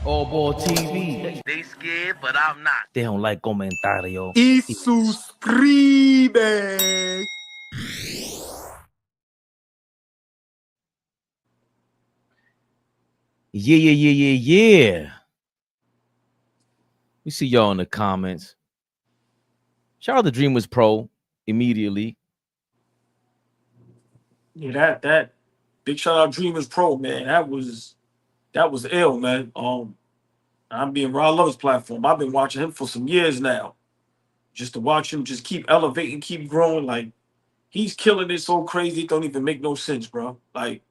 AllBall TV. They scared, but I'm not. They don't like comentario. Y suscribe. Yeah. We see y'all in the comments. Shout out to Dreamers Pro immediately. Yeah, that big shout out Dreamers Pro, man. That was ill, man. I'm being raw. I love his platform. I've been watching him for some years now. Just to watch him just keep elevating, keep growing. Like, he's killing it so crazy, it don't even make no sense, bro. Like,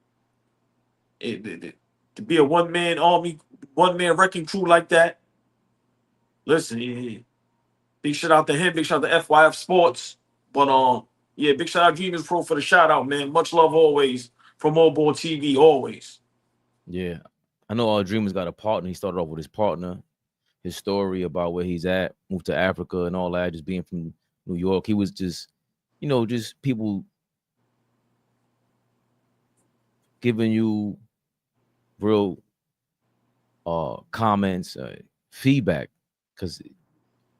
to be a one-man army, one-man wrecking crew like that. Listen, big shout out to him, big shout out to FYF Sports. But yeah, big shout out Dreamers Pro for the shout out, man. Much love always from AllBall TV, always. Yeah. I know all Dreamers got a partner. He started off with his partner, his story about where he's at, moved to Africa and all that, just being from New York. He was just, just people giving you real comments, feedback. Because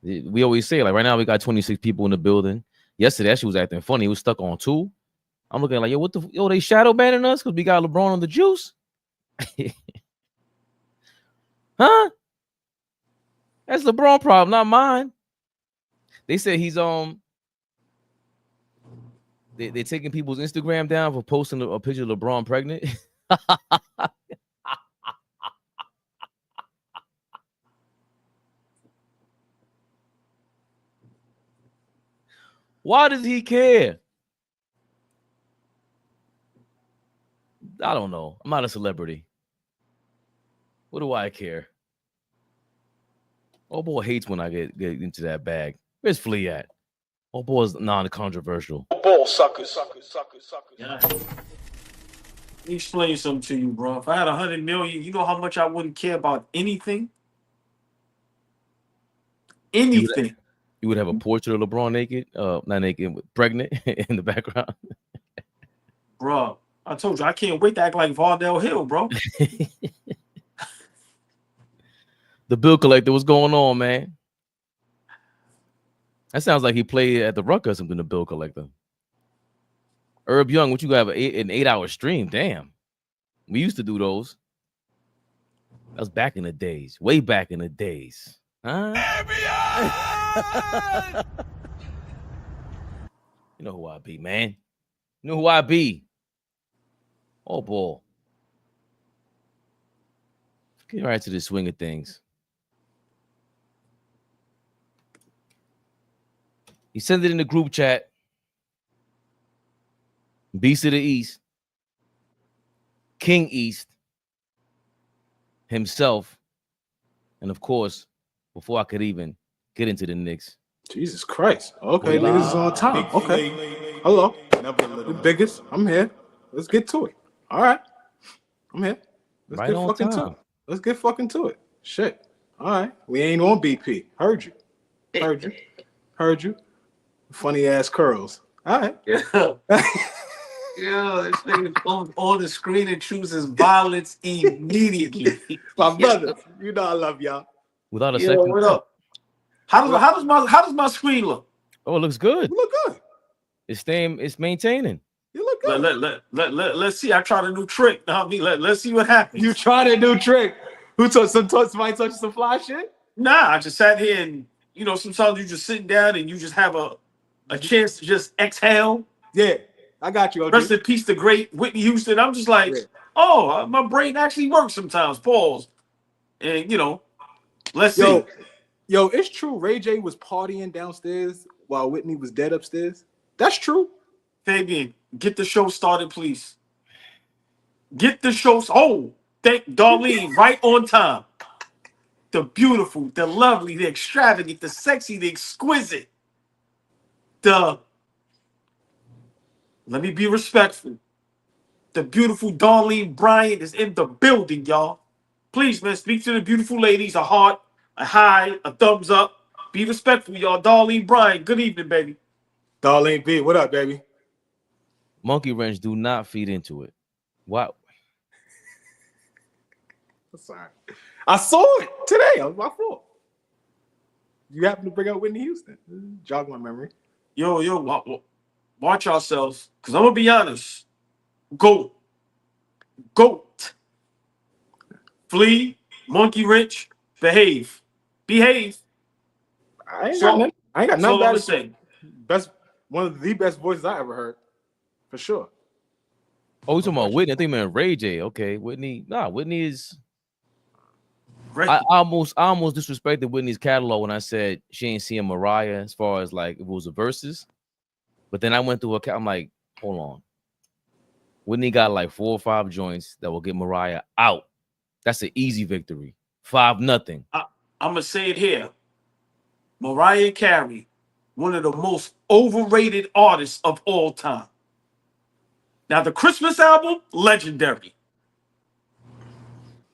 we always say, like, right now we got 26 people in the building. Yesterday, she was acting funny. He was stuck on 2. I'm looking like, yo, they shadow banning us because we got LeBron on the juice? Huh? That's LeBron problem, not mine. They said he's they're taking people's Instagram down for posting a picture of LeBron pregnant. Why does he care? I don't know. I'm not a celebrity. What do I care? Oh boy hates when I get into that bag. Where's Flea at? Oh boy's non-controversial. Ball suckers. Yeah. Let me explain something to you, bro. If I had 100 million, you know how much I wouldn't care about anything? Anything. You would have a portrait of LeBron naked, not naked, pregnant in the background. Bro, I told you, I can't wait to act like Vardell Hill, bro. The bill collector, what's going on, man? That sounds like he played at the Rucker or something, the bill collector. Herb Young, what you got, an 8-hour stream? Damn. We used to do those. That was back in the days. Way back in the days. Huh? You know who I be, man. You know who I be. Oh, boy. Get right to the swing of things. He sent it in the group chat. Beast of the East. King East. Himself. And of course, before I could even get into the Knicks. Jesus Christ. Okay, niggas is on time. Okay. Hello. The biggest. I'm here. Let's get to it. All right. I'm here. Let's get fucking to it. Let's get fucking to it. Shit. All right. We ain't on BP. Heard you. Heard you. Funny ass curls. All right. Yeah. Yeah, this thing on the screen and chooses violence immediately. My brother, you know I love y'all. Without a second. What up? How does my screen look? Oh, it looks good. You look good. It's maintaining. You look good. Let's see. I tried a new trick. Let's see what happens. You tried a new trick. Somebody touch some fly shit? Nah, I just sat here and sometimes you just sitting down and you just have a chance to just exhale. Yeah, I got you. OG. Rest in peace, the great Whitney Houston. I'm just like, oh, my brain actually works sometimes. Pause. And let's see. Yo, it's true. Ray J was partying downstairs while Whitney was dead upstairs. That's true. Fabian, get the show started, please. Get the show. Oh, thank Darlene, right on time. The beautiful, the lovely, the extravagant, the sexy, the exquisite. Let me be respectful. The beautiful Darlene Bryant is in the building, y'all. Please, man, speak to the beautiful ladies. A heart, a high, a thumbs up. Be respectful, y'all. Darlene Bryant, good evening, baby. Darlene B, what up, baby? Monkey wrench, do not feed into it. Wow. Sorry. I saw it today. It was my fault. You happen to bring up Whitney Houston. Jog my memory. Yo, watch yourselves. Because I'm going to be honest. GOAT. Flee, Monkey Wrench, behave. I ain't got nothing bad to say. One of the best voices I ever heard. For sure. Oh, you talking about Whitney? I think man Ray J. Okay, Whitney. Nah, Whitney is. I almost disrespected Whitney's catalog when I said she ain't seeing Mariah as far as like if it was a verses. But then I went through her. I'm like, hold on. Whitney got like 4 or 5 joints that will get Mariah out. That's an easy victory. 5-0. I'm gonna say it here. Mariah Carey, one of the most overrated artists of all time. Now the Christmas album, legendary.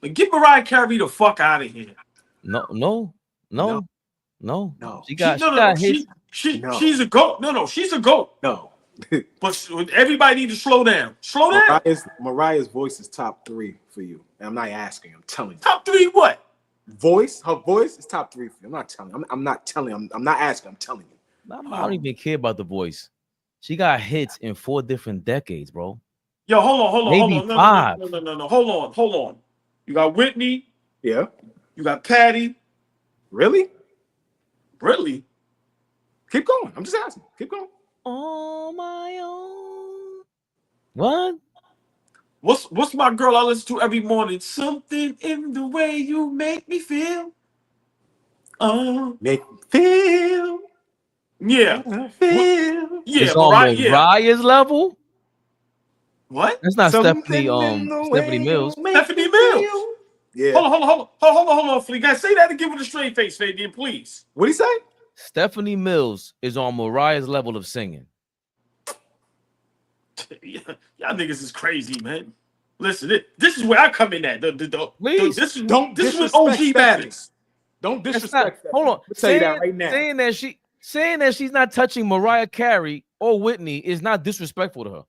But get Mariah Carey the fuck out of here. No. She's a GOAT. No, she's a GOAT. No. But everybody need to slow down. Slow down. Mariah's voice is top 3 for you. And I'm not asking. I'm telling you. Top 3 what? Voice. Her voice is top 3 for you. I'm not telling you. I'm not telling you. I'm not asking. I'm telling you. I don't even care about the voice. She got hits in 4 different decades, bro. Yo, hold on. Maybe 5. No. Hold on. You got Whitney. Yeah. You got Patty. Really? Keep going. I'm just asking. Keep going. On my own. What? What's my girl I listen to every morning? Something in the way you make me feel. Make me feel. Yeah. It's on Mariah's level. What? That's not Stephanie Mills. Stephanie Mills. Yeah. Hold on, Flea. Guys, say that and give it a straight face, Fabian, please. What'd he say? Stephanie Mills is on Mariah's level of singing. Y'all niggas is crazy, man. Listen, this is where I come in at. This is when OG matters. Don't disrespect that. Hold on. Say that right now. Saying that she's not touching Mariah Carey or Whitney is not disrespectful to her.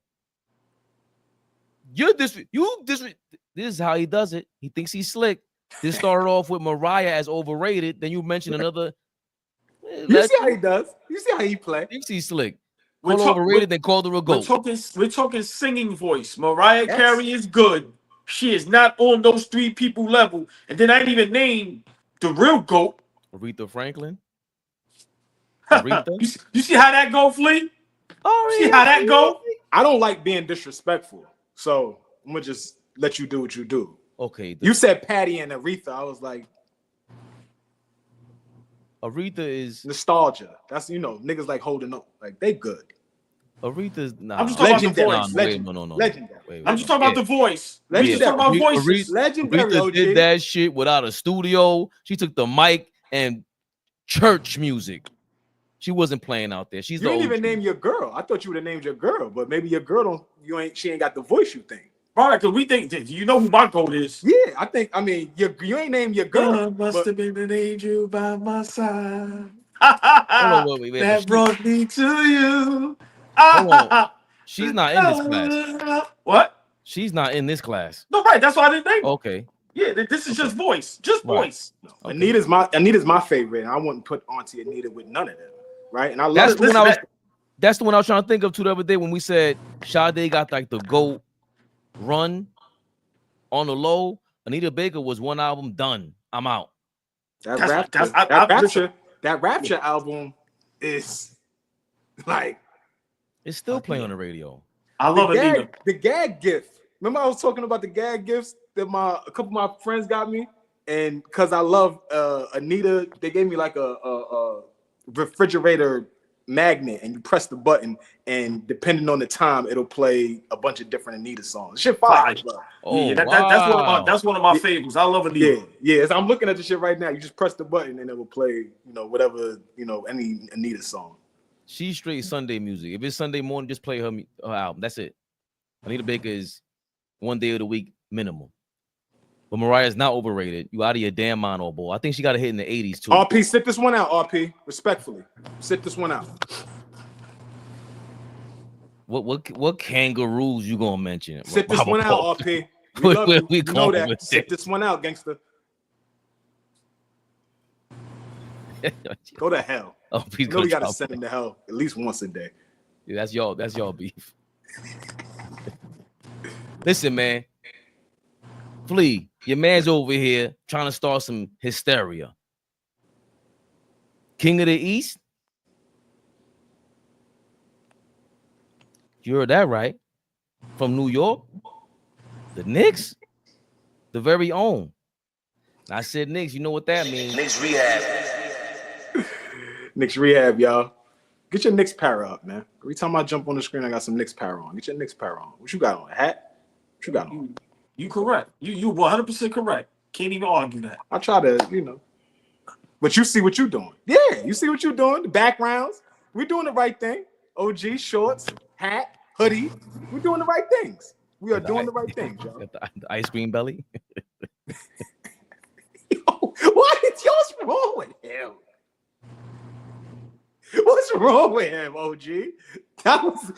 This is how he does it. He thinks he's slick. This started off with Mariah as overrated. Then you mentioned another. You see how he does. You see how he play. Thinks he's slick. Overrated, then called her a GOAT. We're talking singing voice. Mariah Carey is good. She is not on those 3 people level. And then I didn't even name the real GOAT. Aretha Franklin. You see how that go, Flea? See how that go? I don't like being disrespectful. So I'm going to just let you do what you do. Okay. You said Patty and Aretha. I was like, Aretha is nostalgia. That's niggas like holding up. Like they good. Aretha's I'm just talking about the voice. No. Legendary. I'm just talking about the voice. Legendary. Just talking about voices. Legendary. Aretha did that shit without a studio. She took the mic and church music. She wasn't playing out there. You didn't even name your girl. I thought you would have named your girl, but maybe your girl she ain't got the voice you think. All right, because we think you know who my GOAT is. Yeah, you ain't named your girl. Must have been an angel by my side. Wait, that brought me to you. She's not in this class. What? She's not in this class. No, right. That's why I didn't name her. Okay. Yeah, this is just voice. Just voice. No. Okay. Anita's my favorite, and I wouldn't put Auntie Anita with none of them. Right? And I love that's the one I was trying to think of the other day when we said Sade got like the GOAT run on the low. Anita Baker was one album done. I'm out. That Rapture album is like it's still playing on the radio. I love Anita. The gag gift. Remember I was talking about the gag gifts that a couple of my friends got me, and because I love Anita, they gave me like a refrigerator magnet, and you press the button, and depending on the time, it'll play a bunch of different Anita songs. Shit fire. That's one of my favorites. I love Anita. Yeah. So I'm looking at the shit right now. You just press the button, and it will play, whatever, any Anita song. She's straight Sunday music. If it's Sunday morning, just play her album. That's it. Anita Baker is one day of the week minimum. But Mariah's not overrated. You out of your damn mind, old boy. I think she got a hit in the 80s too. RP, sit this one out, RP. Respectfully. Sit this one out. What kangaroos you gonna mention? Sit this one out, RP. We love you. We You know going with that. Sit this one out, gangster. Go to hell. Oh, You know we gotta send him to hell at least once a day. Yeah, that's y'all. That's y'all beef. Listen, man. Flea, your man's over here trying to start some hysteria. King of the East. You heard that right. From New York. The Knicks. The very own. I said Knicks. You know what that means. Knicks Rehab. Knicks Rehab, y'all. Get your Knicks power up, man. Every time I jump on the screen, I got some Knicks power on. Get your Knicks power on. What you got on? A hat? What you got on? You correct. You 100% correct. Can't even argue that. I try to, you know. But you see what you're doing. Yeah, you see what you're doing. The backgrounds. We're doing the right thing. OG, shorts, hat, hoodie. We're doing the right things. We are doing the right things, y'all. The ice cream belly. Yo, what is what's wrong with him? What's wrong with him, OG? That was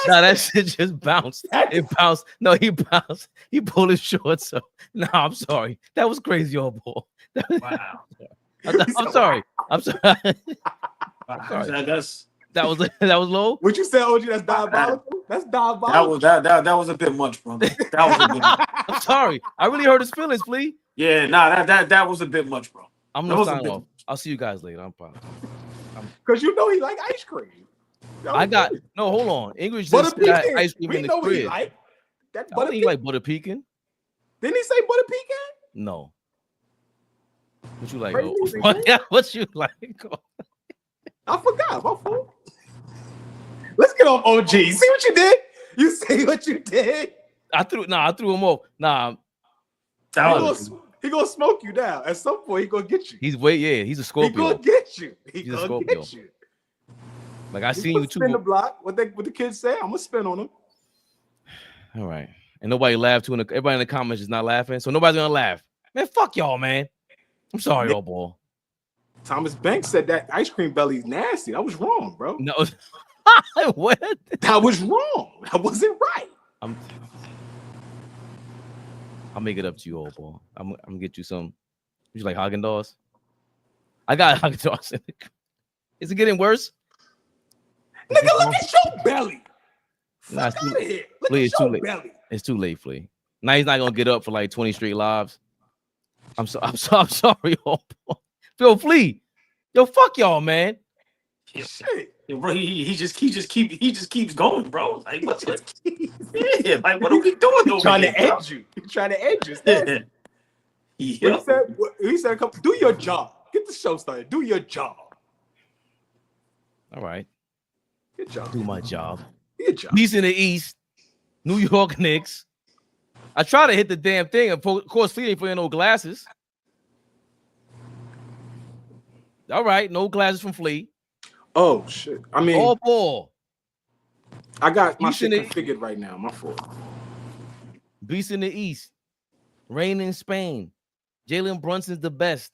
that shit just bounced. It bounced. No, he bounced. He pulled his shorts up. No, I'm sorry. That was crazy, old boy. Wow. I'm sorry. I'm sorry. That was low. What you said, OG? That's diabolical. That's diabolical. That was a bit much, brother. That was a bit much. I'm sorry. I really hurt his feelings, Flea. Yeah, nah, that was a bit much, bro. I'm gonna sign off. I'll see you guys later. I'm proud. Because you know he like ice cream. Hold on. English just got ice cream in the crib. Like. I don't even like butter pecan. Didn't he say butter pecan? No. What you like? What you like? I forgot. My fault. Let's get off OG. See what you did? You see what you did? I threw him off. Nah. He gonna smoke you down. At some point, he gonna get you. He's a Scorpio. He gonna get you. He's a Scorpio. Get you. Like I seen you too. Spin the block. What the kids say? I'm gonna spin on him. All right. And nobody laughed too. Everybody in the comments is not laughing, so nobody's gonna laugh. Man, fuck y'all, man. I'm sorry, old boy. Thomas Banks said that ice cream belly's nasty. That was wrong, bro. No. What? That was wrong. That wasn't right. I'll make it up to you, old boy. I'm gonna get you some. You like Haagen-Dazs? I got Haagen-Dazs. Is it getting worse? Nigga, look at your belly. Nah, it's too late. It's too late. It's too late, Flea. Now he's not gonna get up for like 20 straight lives. I'm sorry, old boy. Yo, Flea. Yo, fuck y'all, man. Shit. Bro, he just keeps going, bro. Like what's yeah, like what are we doing? He's trying to edge you. He's trying to edge you. Yeah. He said, do your job. Get the show started. Do your job. All right. Good job. Do my job. Good job. He's in the East. New York Knicks. I try to hit the damn thing. Of course, Flea ain't wearing no glasses. All right, no glasses from Flea. Oh shit! I mean, all ball. I got my shit configured right now. My fault. Beast in the East, reign in Spain. Jalen Brunson's the best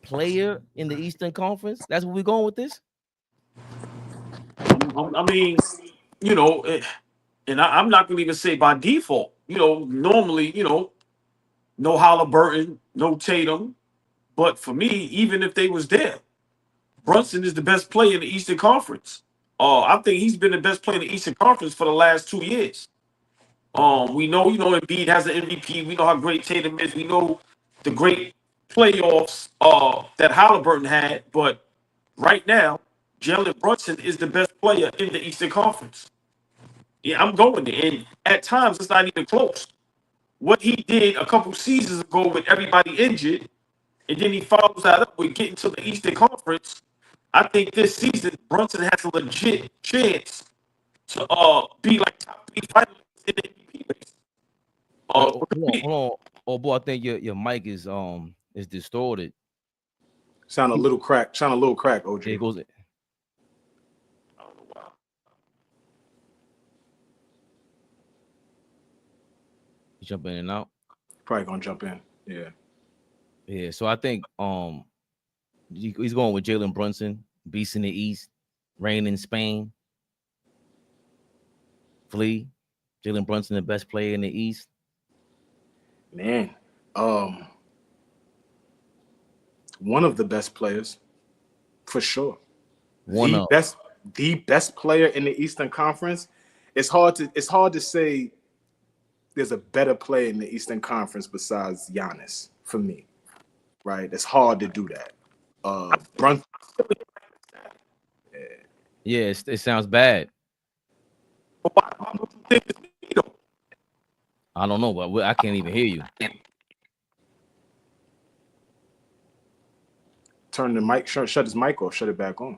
player in the Eastern Conference. That's where we're going with this. I mean, you know, and I'm not gonna even say by default. You know, normally, you know, no Halliburton, no Tatum, but for me, even if they was there. Brunson is the best player in the Eastern Conference. I think he's been the best player in the Eastern Conference for the last 2 years. We know, Embiid has an MVP. We know how great Tatum is. We know the great playoffs that Halliburton had. But right now, Jalen Brunson is the best player in the Eastern Conference. Yeah, I'm going there. And at times, it's not even close. What he did a couple seasons ago with everybody injured, and then he follows that up with getting to the Eastern Conference. I think this season Brunson has a legit chance to be like top 3 finalists in the MVP race. Hold on. Oh boy, I think your mic is distorted. Sound a little crack. OG. There goes it. I don't know why. You jump in and out. Probably gonna jump in. Yeah. Yeah. So I think he's going with Jalen Brunson, beast in the East, reign in Spain. Flea, Jalen Brunson, the best player in the East. Man, one of the best players, for sure. The best player in the Eastern Conference. It's hard to say there's a better player in the Eastern Conference besides Giannis for me. Right? It's hard to do that. Brunson. Yeah, it sounds bad. I don't know, but I can't even hear you. Turn the mic, shut his mic off, shut it back on.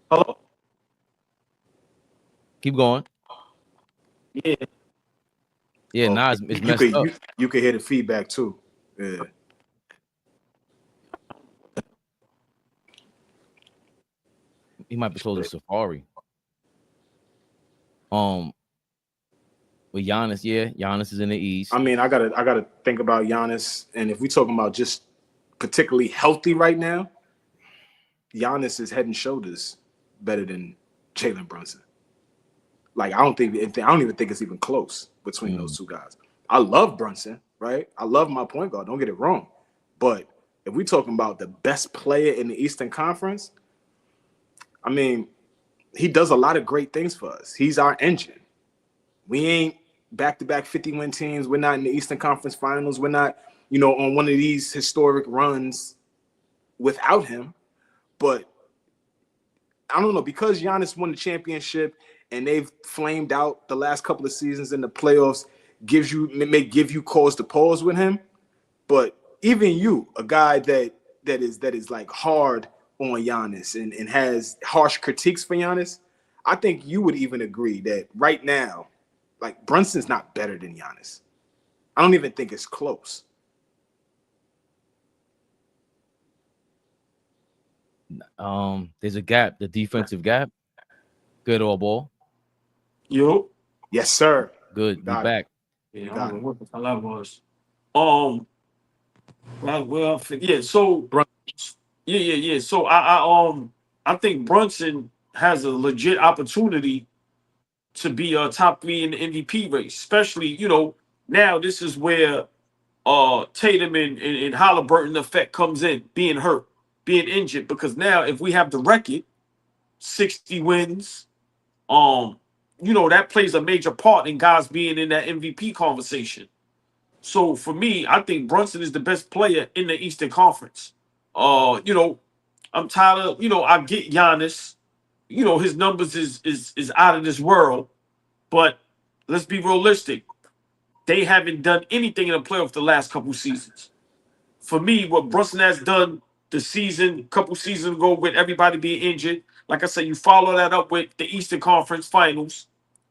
Hello? Keep going. Yeah. Yeah, nah, it's messed up. You can hear the feedback too. Yeah. He might be closing Safari. With Giannis, yeah, Giannis is in the East. I mean, I gotta think about Giannis, and if we're talking about just particularly healthy right now, Giannis is head and shoulders better than Jalen Brunson. Like I don't even think it's even close between those two guys. I love Brunson, right? I love my point guard. Don't get it wrong, but if we're talking about the best player in the Eastern Conference, I mean, he does a lot of great things for us. He's our engine. We ain't back-to-back 50-win teams. We're not in the Eastern Conference Finals. We're not, on one of these historic runs without him. But I don't know, because Giannis won the championship and they've flamed out the last couple of seasons in the playoffs, may give you cause to pause with him. But even you, a guy that is like hard on Giannis and has harsh critiques for Giannis, I think you would even agree that right now, like Brunson's not better than Giannis. I don't even think it's close. There's a gap, the defensive gap. Good AllBall. Yo. Yes, sir. Good. Be back. Yeah, I don't know what the hell that was. Well, yeah. So yeah. So I think Brunson has a legit opportunity to be a top 3 in the MVP race, especially now this is where Tatum and Halliburton effect comes in, being hurt, being injured, because now if we have the record, 60 wins, that plays a major part in guys being in that MVP conversation. So for me, I think Brunson is the best player in the Eastern Conference. I'm tired of, I get Giannis, his numbers is out of this world, but let's be realistic. They haven't done anything in the playoff the last couple seasons. For me, what Brunson has done couple seasons ago with everybody being injured, like I said, you follow that up with the Eastern Conference Finals,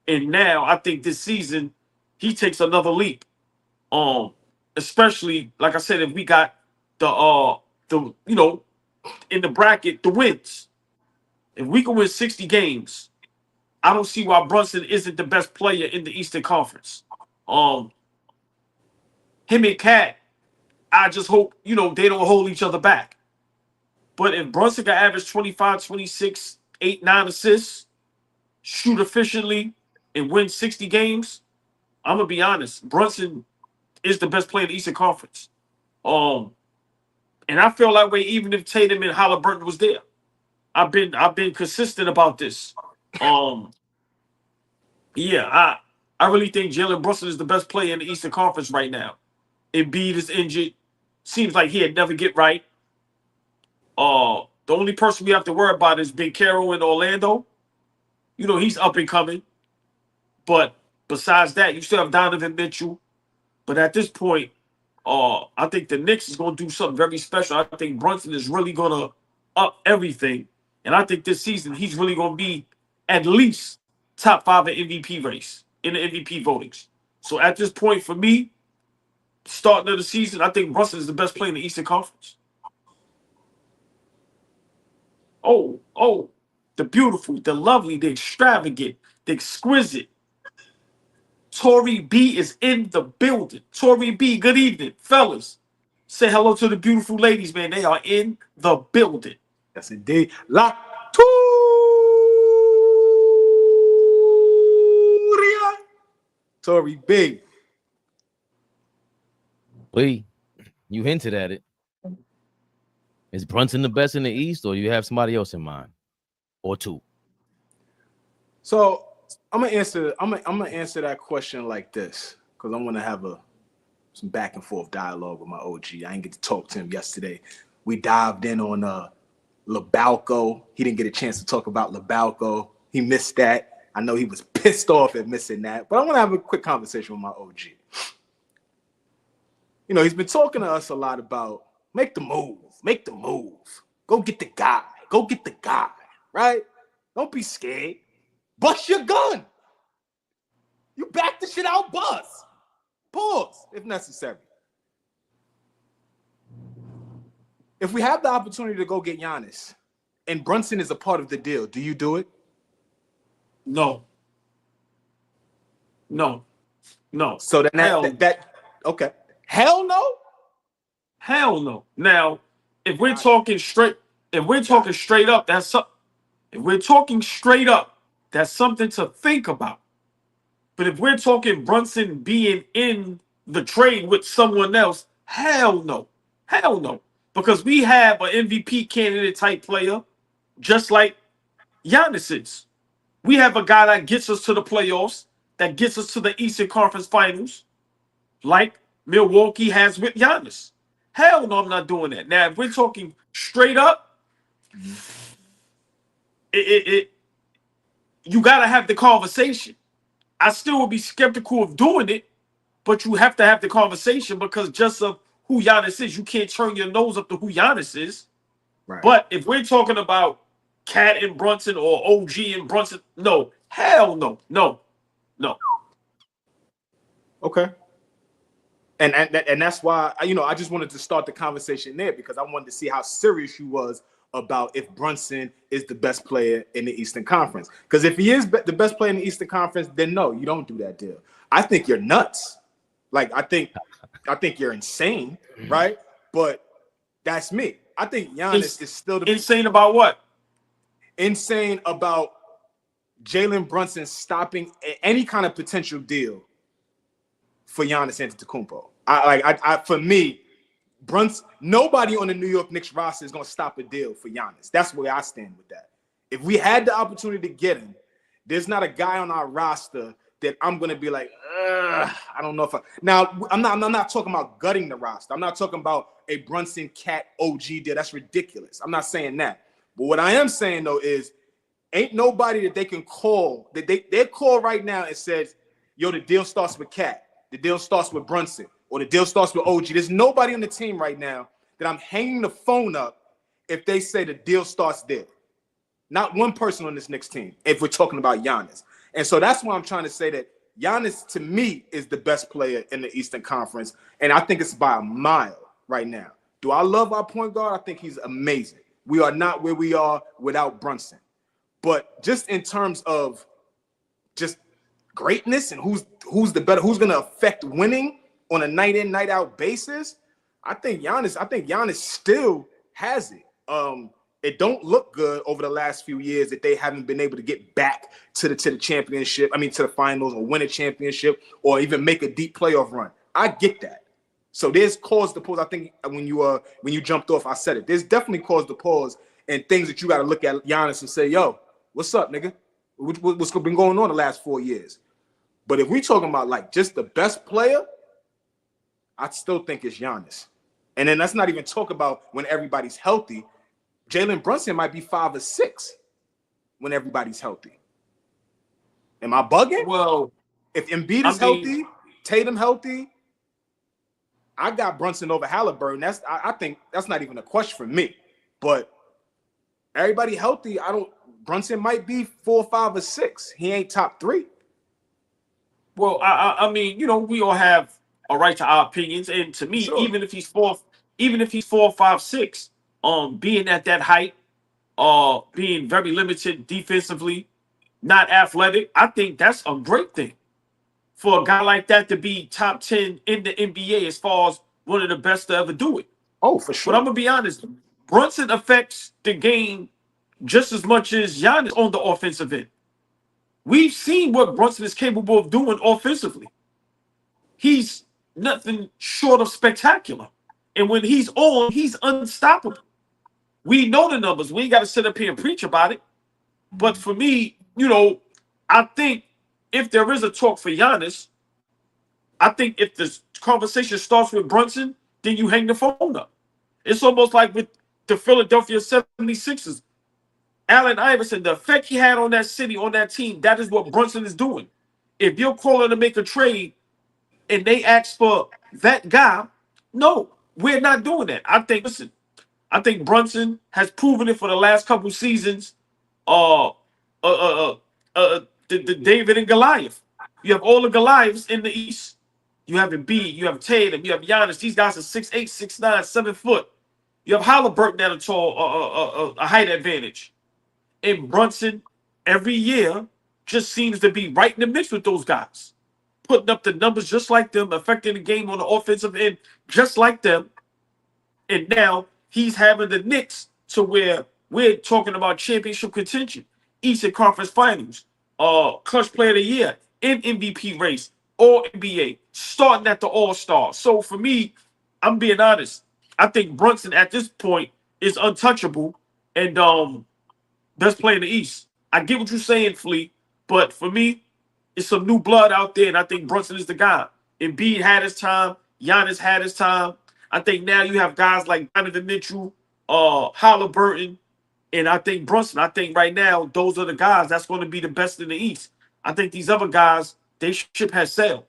and now I think this season he takes another leap. Especially like I said, if we got the in the bracket the wins, if we can win 60 games, I don't see why Brunson isn't the best player in the Eastern Conference. Him and Cat, I just hope, they don't hold each other back. But if Brunson can average 25, 26, 8, 9 assists, shoot efficiently, and win 60 games, I'm going to be honest, Brunson is the best player in the Eastern Conference. And I feel that way even if Tatum and Halliburton was there. I've been consistent about this. Yeah, I really think Jalen Brunson is the best player in the Eastern Conference right now. Embiid is injured. Seems like he'd never get right. The only person we have to worry about is Big Carroll in Orlando. He's up and coming. But besides that, you still have Donovan Mitchell. But at this point, I think the Knicks is going to do something very special. I think Brunson is really going to up everything. And I think this season he's really going to be at least top 5 in MVP race, in the MVP votings. So at this point, for me, starting of the season, I think Brunson is the best player in the Eastern Conference. Oh, the beautiful, the lovely, the extravagant, the exquisite. Tori B is in the building. Tori B, good evening, fellas. Say hello to the beautiful ladies, man. They are in the building. Yes, indeed. Lock to Tory B. Lee, you hinted at it. Is Brunson the best in the East, or you have somebody else in mind, or two? So I'm gonna answer that question like this, because I want to have some back and forth dialogue with my OG. I didn't get to talk to him yesterday. We dived in on Lebalco. He didn't get a chance to talk about Lebalco. He missed that. I know he was pissed off at missing that, but I want to have a quick conversation with my OG. You know, he's been talking to us a lot about make the move, go get the guy, right? Don't be scared. Bust your gun. You back the shit out, bust. Pause if necessary. If we have the opportunity to go get Giannis and Brunson is a part of the deal, do you do it? No. So then okay. Hell no. Hell no. Now, if we're talking straight up, that's something to think about. But if we're talking Brunson being in the trade with someone else, hell no. Because we have an MVP candidate type player, just like Giannis is. We have a guy that gets us to the playoffs, that gets us to the Eastern Conference Finals, like Milwaukee has with Giannis. Hell no, I'm not doing that. Now, if we're talking straight up, you got to have the conversation. I still would be skeptical of doing it, but you have to have the conversation because just of who Giannis is, you can't turn your nose up to who Giannis is. Right. But if we're talking about Cat and Brunson or OG and Brunson, no, hell no. Okay. And that's why, I just wanted to start the conversation there because I wanted to see how serious you was about if Brunson is the best player in the Eastern Conference. Because if he is the best player in the Eastern Conference, then no, you don't do that deal. I think you're nuts. Like, I think you're insane, right? But that's me. I think Giannis is still the insane about what? Insane about Jalen Brunson stopping any kind of potential deal for Giannis Antetokounmpo. For me, Brunson, nobody on the New York Knicks roster is going to stop a deal for Giannis. That's where I stand with that. If we had the opportunity to get him, there's not a guy on our roster that I'm going to be like, I don't know if now I'm not talking about gutting the roster. I'm not talking about a Brunson Cat OG deal. That's ridiculous. I'm not saying that. But what I am saying though is ain't nobody that they can call that they call right now and says, yo, the deal starts with Cat. The deal starts with Brunson, or the deal starts with OG. There's nobody on the team right now that I'm hanging the phone up if they say the deal starts there. Not one person on this Knicks team, if we're talking about Giannis. And so that's why I'm trying to say that Giannis, to me, is the best player in the Eastern Conference. And I think it's by a mile right now. Do I love our point guard? I think he's amazing. We are not where we are without Brunson. But just in terms of just greatness and who's the better, who's going to affect winning on a night in, night out basis, I think Giannis still has it. It don't look good over the last few years that they haven't been able to get back to the championship. I mean, to the finals or win a championship or even make a deep playoff run. I get that. So there's cause to pause. I think when you jumped off, I said it. There's definitely cause to pause and things that you got to look at Giannis and say, yo, what's up, nigga? What's been going on the last 4 years? But if we talking about like just the best player, I still think it's Giannis. And then let's not even talk about when everybody's healthy. Jalen Brunson might be 5 or 6 when everybody's healthy. Am I bugging? Well, if Embiid is healthy, Tatum healthy, I got Brunson over Halliburton. I think that's not even a question for me. But everybody healthy, Brunson might be 4, 5, or 6. He ain't top 3. Well, I mean, we all have a right to our opinions, and to me, sure. even if he's 4, 5, 6, being at that height, being very limited defensively, not athletic, I think that's a great thing for a guy like that to be top 10 in the NBA as far as one of the best to ever do it. Oh, for sure. But I'm gonna be honest, Brunson affects the game just as much as Giannis on the offensive end. We've seen what Brunson is capable of doing offensively. he's nothing short of spectacular. And when he's on, he's unstoppable. We know the numbers. We ain't got to sit up here and preach about it. But for me, you know, I think if there is a talk for Giannis, I think if the conversation starts with Brunson, then you hang the phone up. It's almost like with the Philadelphia 76ers. Allen Iverson, the effect he had on that city, on that team, that is what Brunson is doing. If you're calling to make a trade and they ask for that guy, no, we're not doing that. Listen, I think Brunson has proven it for the last couple seasons. The David and Goliath. You have all the Goliaths in the East. You have Embiid, you have Tatum, you have Giannis. These guys are 6'8", 6'9", 7 foot. You have Halliburton at a tall, a height advantage. And Brunson, every year, just seems to be right in the mix with those guys. Putting up the numbers just like them, affecting the game on the offensive end just like them. And now he's having the Knicks to where we're talking about championship contention, Eastern Conference Finals, clutch player of the year, in MVP race, All NBA, starting at the All-Star. So for me, I'm being honest. I think Brunson at this point is untouchable and best player in the East. I get what you're saying, Flea, but for me, it's some new blood out there, and I think Brunson is the guy. Embiid had his time. Giannis had his time. I think now you have guys like Donovan Mitchell, Halliburton, and I think Brunson. I think right now those are the guys that's going to be the best in the East. I think these other guys, they ship has sailed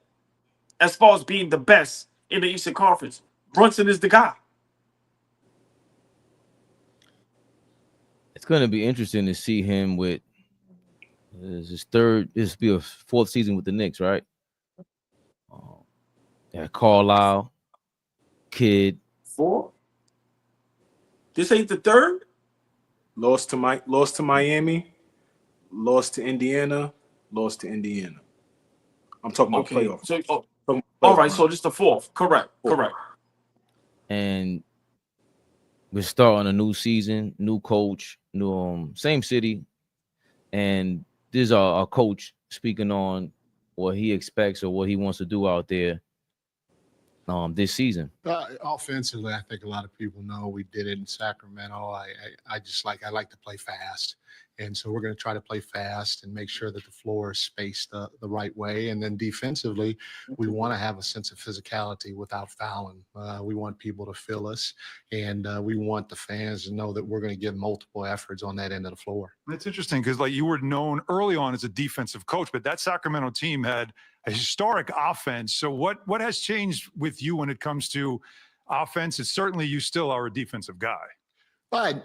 as far as being the best in the Eastern Conference. Brunson is the guy. It's going to be interesting to see him with this will be a fourth season with the Knicks, right? Yeah, Carlisle, Kid. 4. This ain't the third. Lost to Miami, lost to Indiana, lost to Indiana. I'm talking about playoffs. So, all right, so just the fourth. Correct. And we're starting a new season, new coach, new same city, and this is our coach speaking on what he expects or what he wants to do out there this season. Offensively, I think a lot of people know we did it in Sacramento. I like to play fast. And so we're going to try to play fast and make sure that the floor is spaced the right way. And then defensively, we want to have a sense of physicality without fouling. We want people to feel us, and we want the fans to know that we're going to give multiple efforts on that end of the floor. It's interesting because, like, you were known early on as a defensive coach, but that Sacramento team had a historic offense. So what has changed with you when it comes to offense? It's certainly you still are a defensive guy.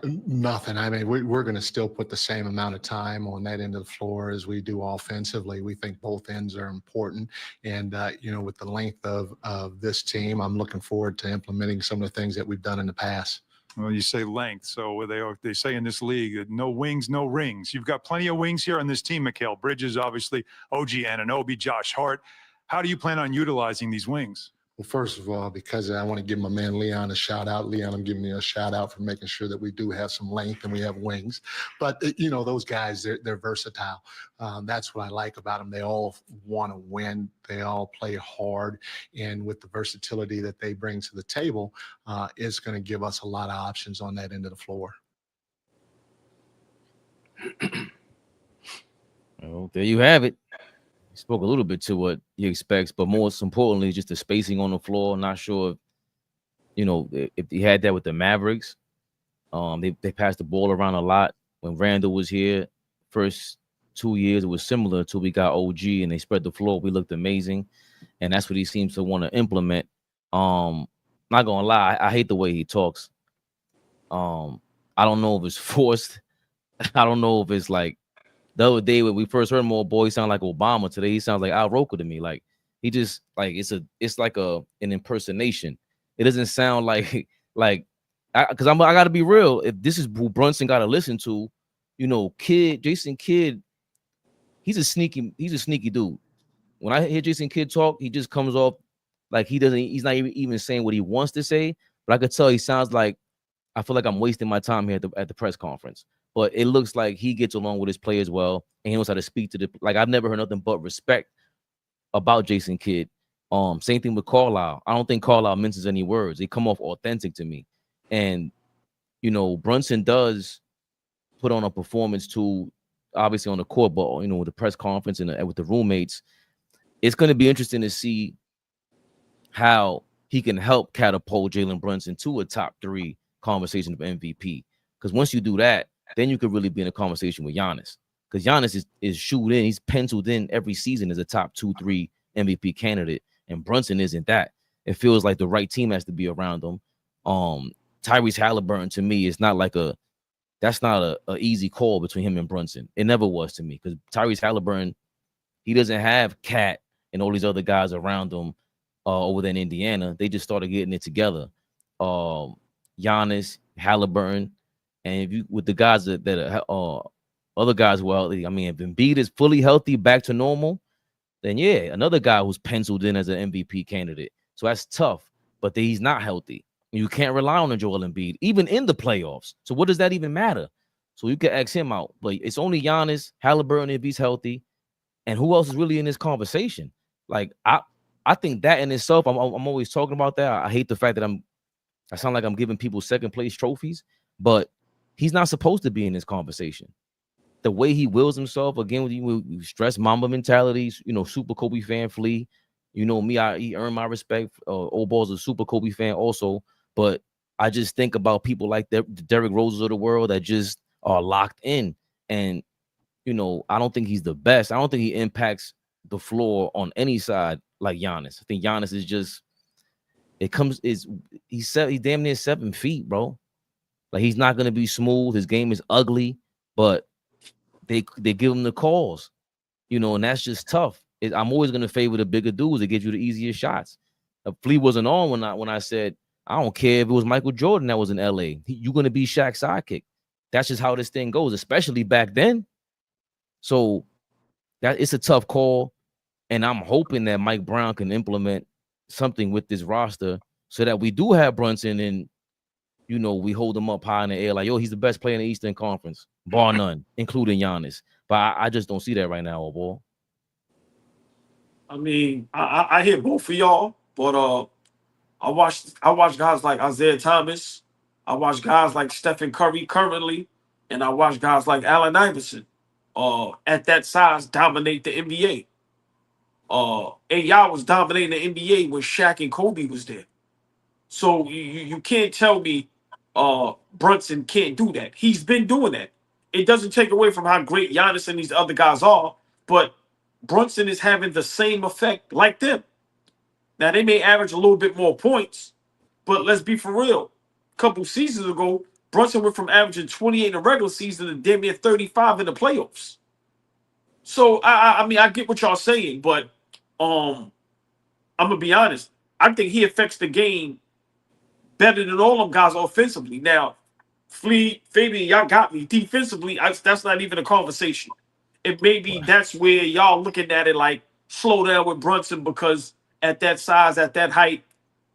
Nothing. I mean, we're going to still put the same amount of time on that end of the floor as we do offensively. We think both ends are important. And, with the length of this team, I'm looking forward to implementing some of the things that we've done in the past. Well, you say length. So they say in this league, no wings, no rings. You've got plenty of wings here on this team, Mikal Bridges, obviously, OG Anunoby, Josh Hart. How do you plan on utilizing these wings? Well, first of all, because I want to give my man Leon a shout out. Leon, I'm giving you a shout out for making sure that we do have some length and we have wings. But, those guys, they're versatile. That's what I like about them. They all want to win. They all play hard. And with the versatility that they bring to the table, it's going to give us a lot of options on that end of the floor. Well, there you have it. He spoke a little bit to what he expects, but most importantly, just the spacing on the floor. Not sure if he had that with the Mavericks. They passed the ball around a lot. When Randall was here, first 2 years, it was similar until we got OG and they spread the floor. We looked amazing. And that's what he seems to want to implement. Not gonna lie, I hate the way he talks. I don't know if it's forced. I don't know if it's like, the other day when we first heard him, boy, he sounded like Obama. Today he sounds like Al Roker to me. Like he just like it's like an impersonation. It doesn't sound like because I got to be real. If this is who Brunson got to listen to, Jayson Kidd, he's a sneaky dude. When I hear Jayson Kidd talk, he just comes off like he's not even saying what he wants to say. But I could tell he sounds like I feel like I'm wasting my time here at the press conference. But it looks like he gets along with his players well, and he knows how to speak to I've never heard nothing but respect about Jayson Kidd. Same thing with Carlisle. I don't think Carlisle minces any words. They come off authentic to me. And, you know, Brunson does put on a performance too, obviously on the court, but, you know, with the press conference and with the roommates. It's going to be interesting to see how he can help catapult Jalen Brunson to a top 3 conversation of MVP. Because once you do that, then you could really be in a conversation with Giannis. Because Giannis is shoot in. He's penciled in every season as a top 2-3 MVP candidate. And Brunson isn't that. It feels like the right team has to be around him. Tyrese Halliburton, to me, is not like that's not a easy call between him and Brunson. It never was to me, because Tyrese Halliburton, he doesn't have Cat and all these other guys around him over there in Indiana. They just started getting it together. Giannis, Halliburton, and if you with the guys that are other guys who are healthy, I mean, if Embiid is fully healthy, back to normal, then yeah, another guy who's penciled in as an MVP candidate. So that's tough, but he's not healthy. You can't rely on Joel Embiid, even in the playoffs. So what does that even matter? So you can X him out, but it's only Giannis, Halliburton if he's healthy, and who else is really in this conversation? Like I think that in itself, I'm always talking about that. I hate the fact that I sound like I'm giving people second place trophies, but he's not supposed to be in this conversation. The way he wills himself, again, with you stress Mamba mentalities, you know, super Kobe fan Flea. You know me, he earned my respect. AllBall's a super Kobe fan also, but I just think about people like the Derrick Roses of the world that just are locked in. And, you know, I don't think he's the best. I don't think he impacts the floor on any side like Giannis. I think Giannis is just, he's damn near 7 feet, bro. Like, he's not going to be smooth. His game is ugly, but they give him the calls, you know, and that's just tough. I'm always going to favor the bigger dudes that get you the easier shots. Flea wasn't on when I said, I don't care if it was Michael Jordan that was in LA. You're going to be Shaq's sidekick. That's just how this thing goes, especially back then. So that it's a tough call. And I'm hoping that Mike Brown can implement something with this roster so that we do have Brunson and, you know, we hold him up high in the air. Like, yo, he's the best player in the Eastern Conference, bar none, including Giannis. But I just don't see that right now, AllBall. I mean, I hear both of y'all, but I watch guys like Isaiah Thomas. I watch guys like Stephen Curry currently, and I watch guys like Allen Iverson at that size dominate the NBA. AI was dominating the NBA when Shaq and Kobe was there. So you can't tell me Brunson can't do that. He's been doing that. It doesn't take away from how great Giannis and these other guys are, but Brunson is having the same effect like them. Now, they may average a little bit more points, but let's be for real. A couple seasons ago, Brunson went from averaging 28 in the regular season to damn near 35 in the playoffs. So, I mean, I get what y'all saying, but I'm going to be honest. I think he affects the game better than all them guys offensively. Now, Fabian, y'all got me. Defensively, that's not even a conversation. And maybe that's where y'all looking at it like slow down with Brunson because at that size, at that height,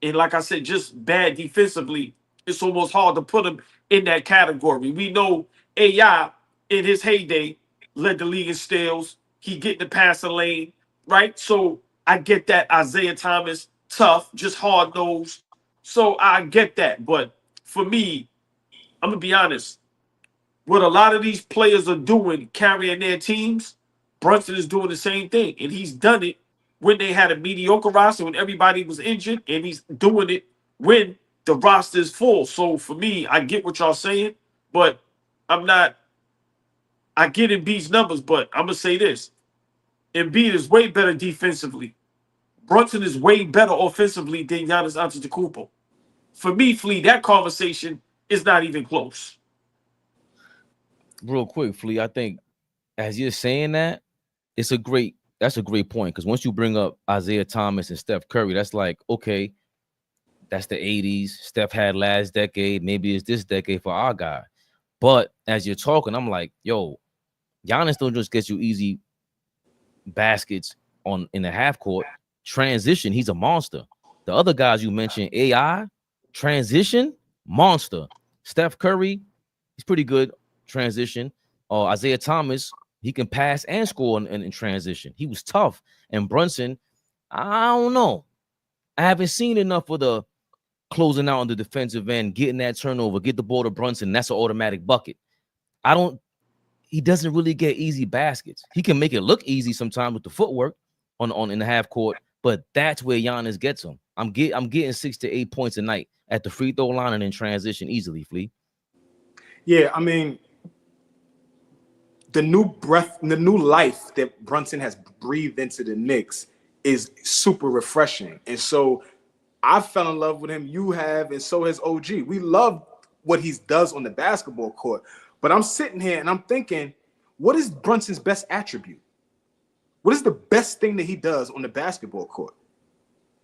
and like I said, just bad defensively, it's almost hard to put him in that category. We know AI in his heyday led the league in steals. He get in the passing lane, right? So I get that. Isaiah Thomas, tough, just hard nosed. So I get that. But for me, I'm going to be honest. What a lot of these players are doing, carrying their teams, Brunson is doing the same thing. And he's done it when they had a mediocre roster, when everybody was injured, and he's doing it when the roster is full. So for me, I get what y'all saying, but I get Embiid's numbers, but I'm going to say this. Embiid is way better defensively. Brunson is way better offensively than Giannis Antetokounmpo. For me, Flea, that conversation is not even close. Real quick, Flea, I think as you're saying that, that's a great point. Because once you bring up Isaiah Thomas and Steph Curry, that's like, okay, that's the 80s. Steph had last decade. Maybe it's this decade for our guy. But as you're talking, I'm like, yo, Giannis don't just get you easy baskets in the half court. Transition, he's a monster. The other guys you mentioned, AI, transition, monster. Steph Curry, he's pretty good. Transition. Isaiah Thomas, he can pass and score in transition. He was tough. And Brunson, I don't know. I haven't seen enough of the closing out on the defensive end, getting that turnover, get the ball to Brunson. That's an automatic bucket. He doesn't really get easy baskets. He can make it look easy sometimes with the footwork on in the half court, but that's where Giannis gets him. I'm getting 6 to 8 points a night at the free throw line and in transition easily, Flea. Yeah, I mean, the new life that Brunson has breathed into the Knicks is super refreshing. And so I fell in love with him. You have, and so has OG. We love what he does on the basketball court. But I'm sitting here and I'm thinking, what is Brunson's best attribute? What is the best thing that he does on the basketball court?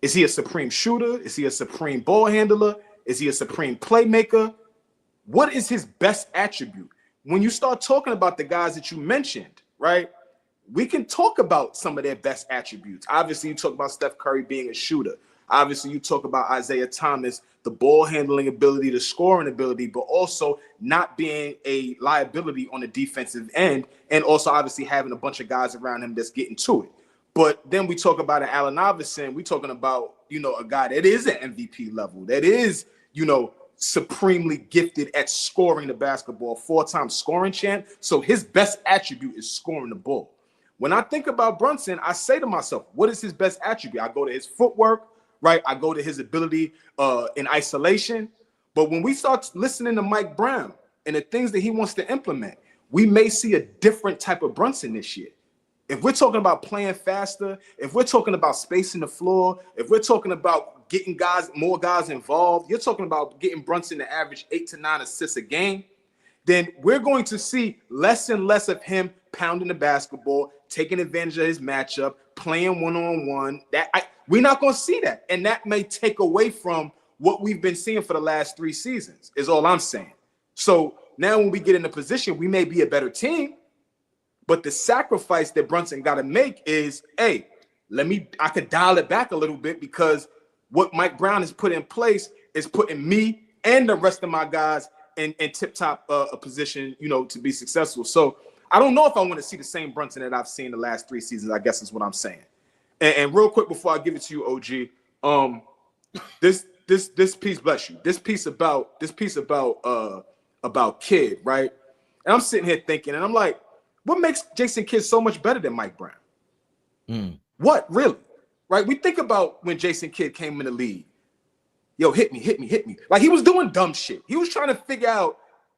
Is he a supreme shooter? Is he a supreme ball handler? Is he a supreme playmaker? What is his best attribute? When you start talking about the guys that you mentioned, right, we can talk about some of their best attributes. Obviously, you talk about Steph Curry being a shooter. Obviously, you talk about Isaiah Thomas, the ball handling ability, the scoring ability, but also not being a liability on the defensive end, and also obviously having a bunch of guys around him that's getting to it. But then we talk about an Allen Iverson. We're talking about, a guy that is an MVP level, that is, supremely gifted at scoring the basketball, 4-time scoring champ. So his best attribute is scoring the ball. When I think about Brunson, I say to myself, what is his best attribute? I go to his footwork, right? I go to his ability in isolation. But when we start listening to Mike Brown and the things that he wants to implement, we may see a different type of Brunson this year. If we're talking about playing faster, if we're talking about spacing the floor, if we're talking about getting more guys involved, you're talking about getting Brunson to average 8 to 9 assists a game, then we're going to see less and less of him pounding the basketball, taking advantage of his matchup, playing one-on-one. We're not going to see that. And that may take away from what we've been seeing for the last 3 seasons, is all I'm saying. So now when we get in a position, we may be a better team, but the sacrifice that Brunson got to make is, hey, I could dial it back a little bit, because what Mike Brown has put in place is putting me and the rest of my guys in tip-top position, to be successful. So I don't know if I want to see the same Brunson that I've seen the last 3 seasons, I guess is what I'm saying. And real quick before I give it to you, OG, this piece, bless you, this piece about Kidd, right? And I'm sitting here thinking, and I'm like, what makes Jason Kidd so much better than Mike Brown? What, really? Right? We think about when Jason Kidd came in the league. Yo, hit me. Like, he was doing dumb shit. He was trying to figure out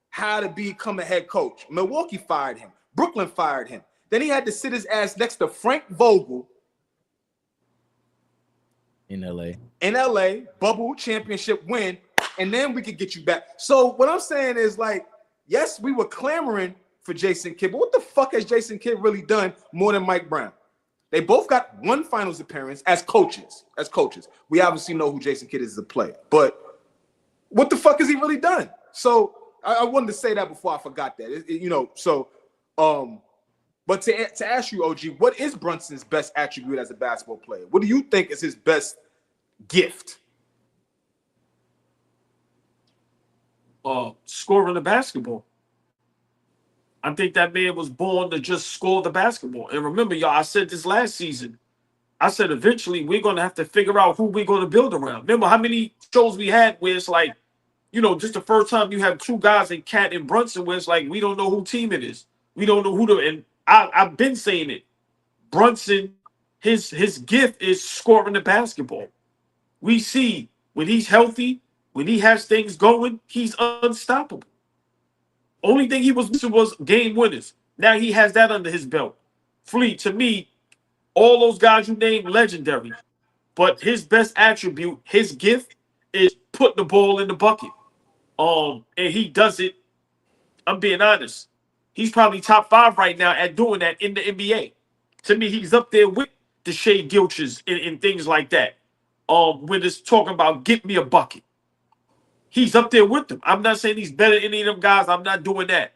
how to become a head coach. Milwaukee fired him. Brooklyn fired him. Then he had to sit his ass next to Frank Vogel in LA, bubble championship win, and then we could get you back. So what I'm saying is, like, yes, we were clamoring for Jason Kidd, but what the fuck has Jason Kidd really done more than Mike Brown? They both got one finals appearance as coaches. We obviously know who Jason Kidd is as a player, but what the fuck has he really done? So I wanted to say that before I forgot that. But to ask you, OG, what is Brunson's best attribute as a basketball player? What do you think is his best gift? Scoring the basketball. I think that man was born to just score the basketball. And remember, y'all, I said this last season. I said eventually we're going to have to figure out who we're going to build around. Remember how many shows we had where it's like, just the first time you have 2 guys in Cat and Brunson, where it's like, we don't know who team it is. We don't know who and I've been saying it. Brunson, his gift is scoring the basketball. We see when he's healthy, when he has things going, he's unstoppable. Only thing he was missing was game winners. Now he has that under his belt. Flea, to me, all those guys you named, legendary. But his best attribute, his gift, is putting the ball in the bucket. And he does it. I'm being honest. He's probably top 5 right now at doing that in the NBA. To me, he's up there with the Shea Gilches and things like that. When it's talking about get me a bucket. He's up there with them. I'm not saying he's better than any of them guys. I'm not doing that.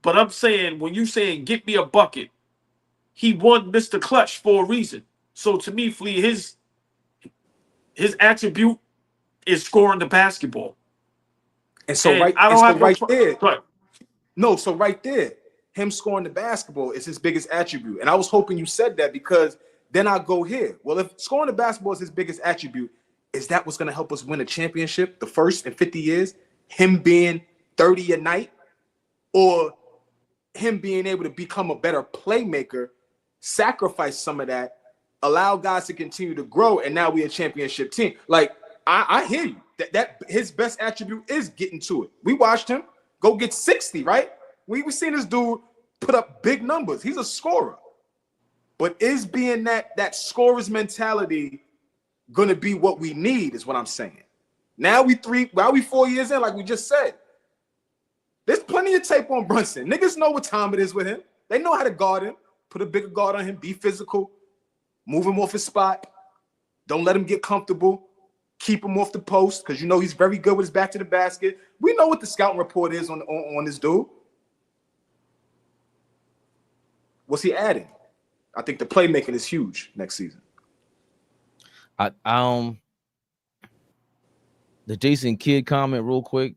But I'm saying, when you saying get me a bucket, he won Mr. Clutch for a reason. So to me, Flea, his attribute is scoring the basketball. And so right there, him scoring the basketball is his biggest attribute. And I was hoping you said that, because then I'll go here. Well, if scoring the basketball is his biggest attribute, is that what's going to help us win a championship, the first in 50 years? Him being 30 a night, or him being able to become a better playmaker, sacrifice some of that, allow guys to continue to grow, and now we're a championship team. Like, I hear you. That his best attribute is getting to it. We watched him go get 60, right? We've seen this dude put up big numbers. He's a scorer. But is being that scorer's mentality going to be what we need is what I'm saying. Now we 4 years in, like we just said. There's plenty of tape on Brunson. Niggas know what time it is with him. They know how to guard him, put a bigger guard on him, be physical, move him off his spot. Don't let him get comfortable. Keep him off the post because you know he's very good with his back to the basket. We know what the scouting report is on this dude. What's he adding? I think the playmaking is huge next season. The Jason Kidd comment real quick.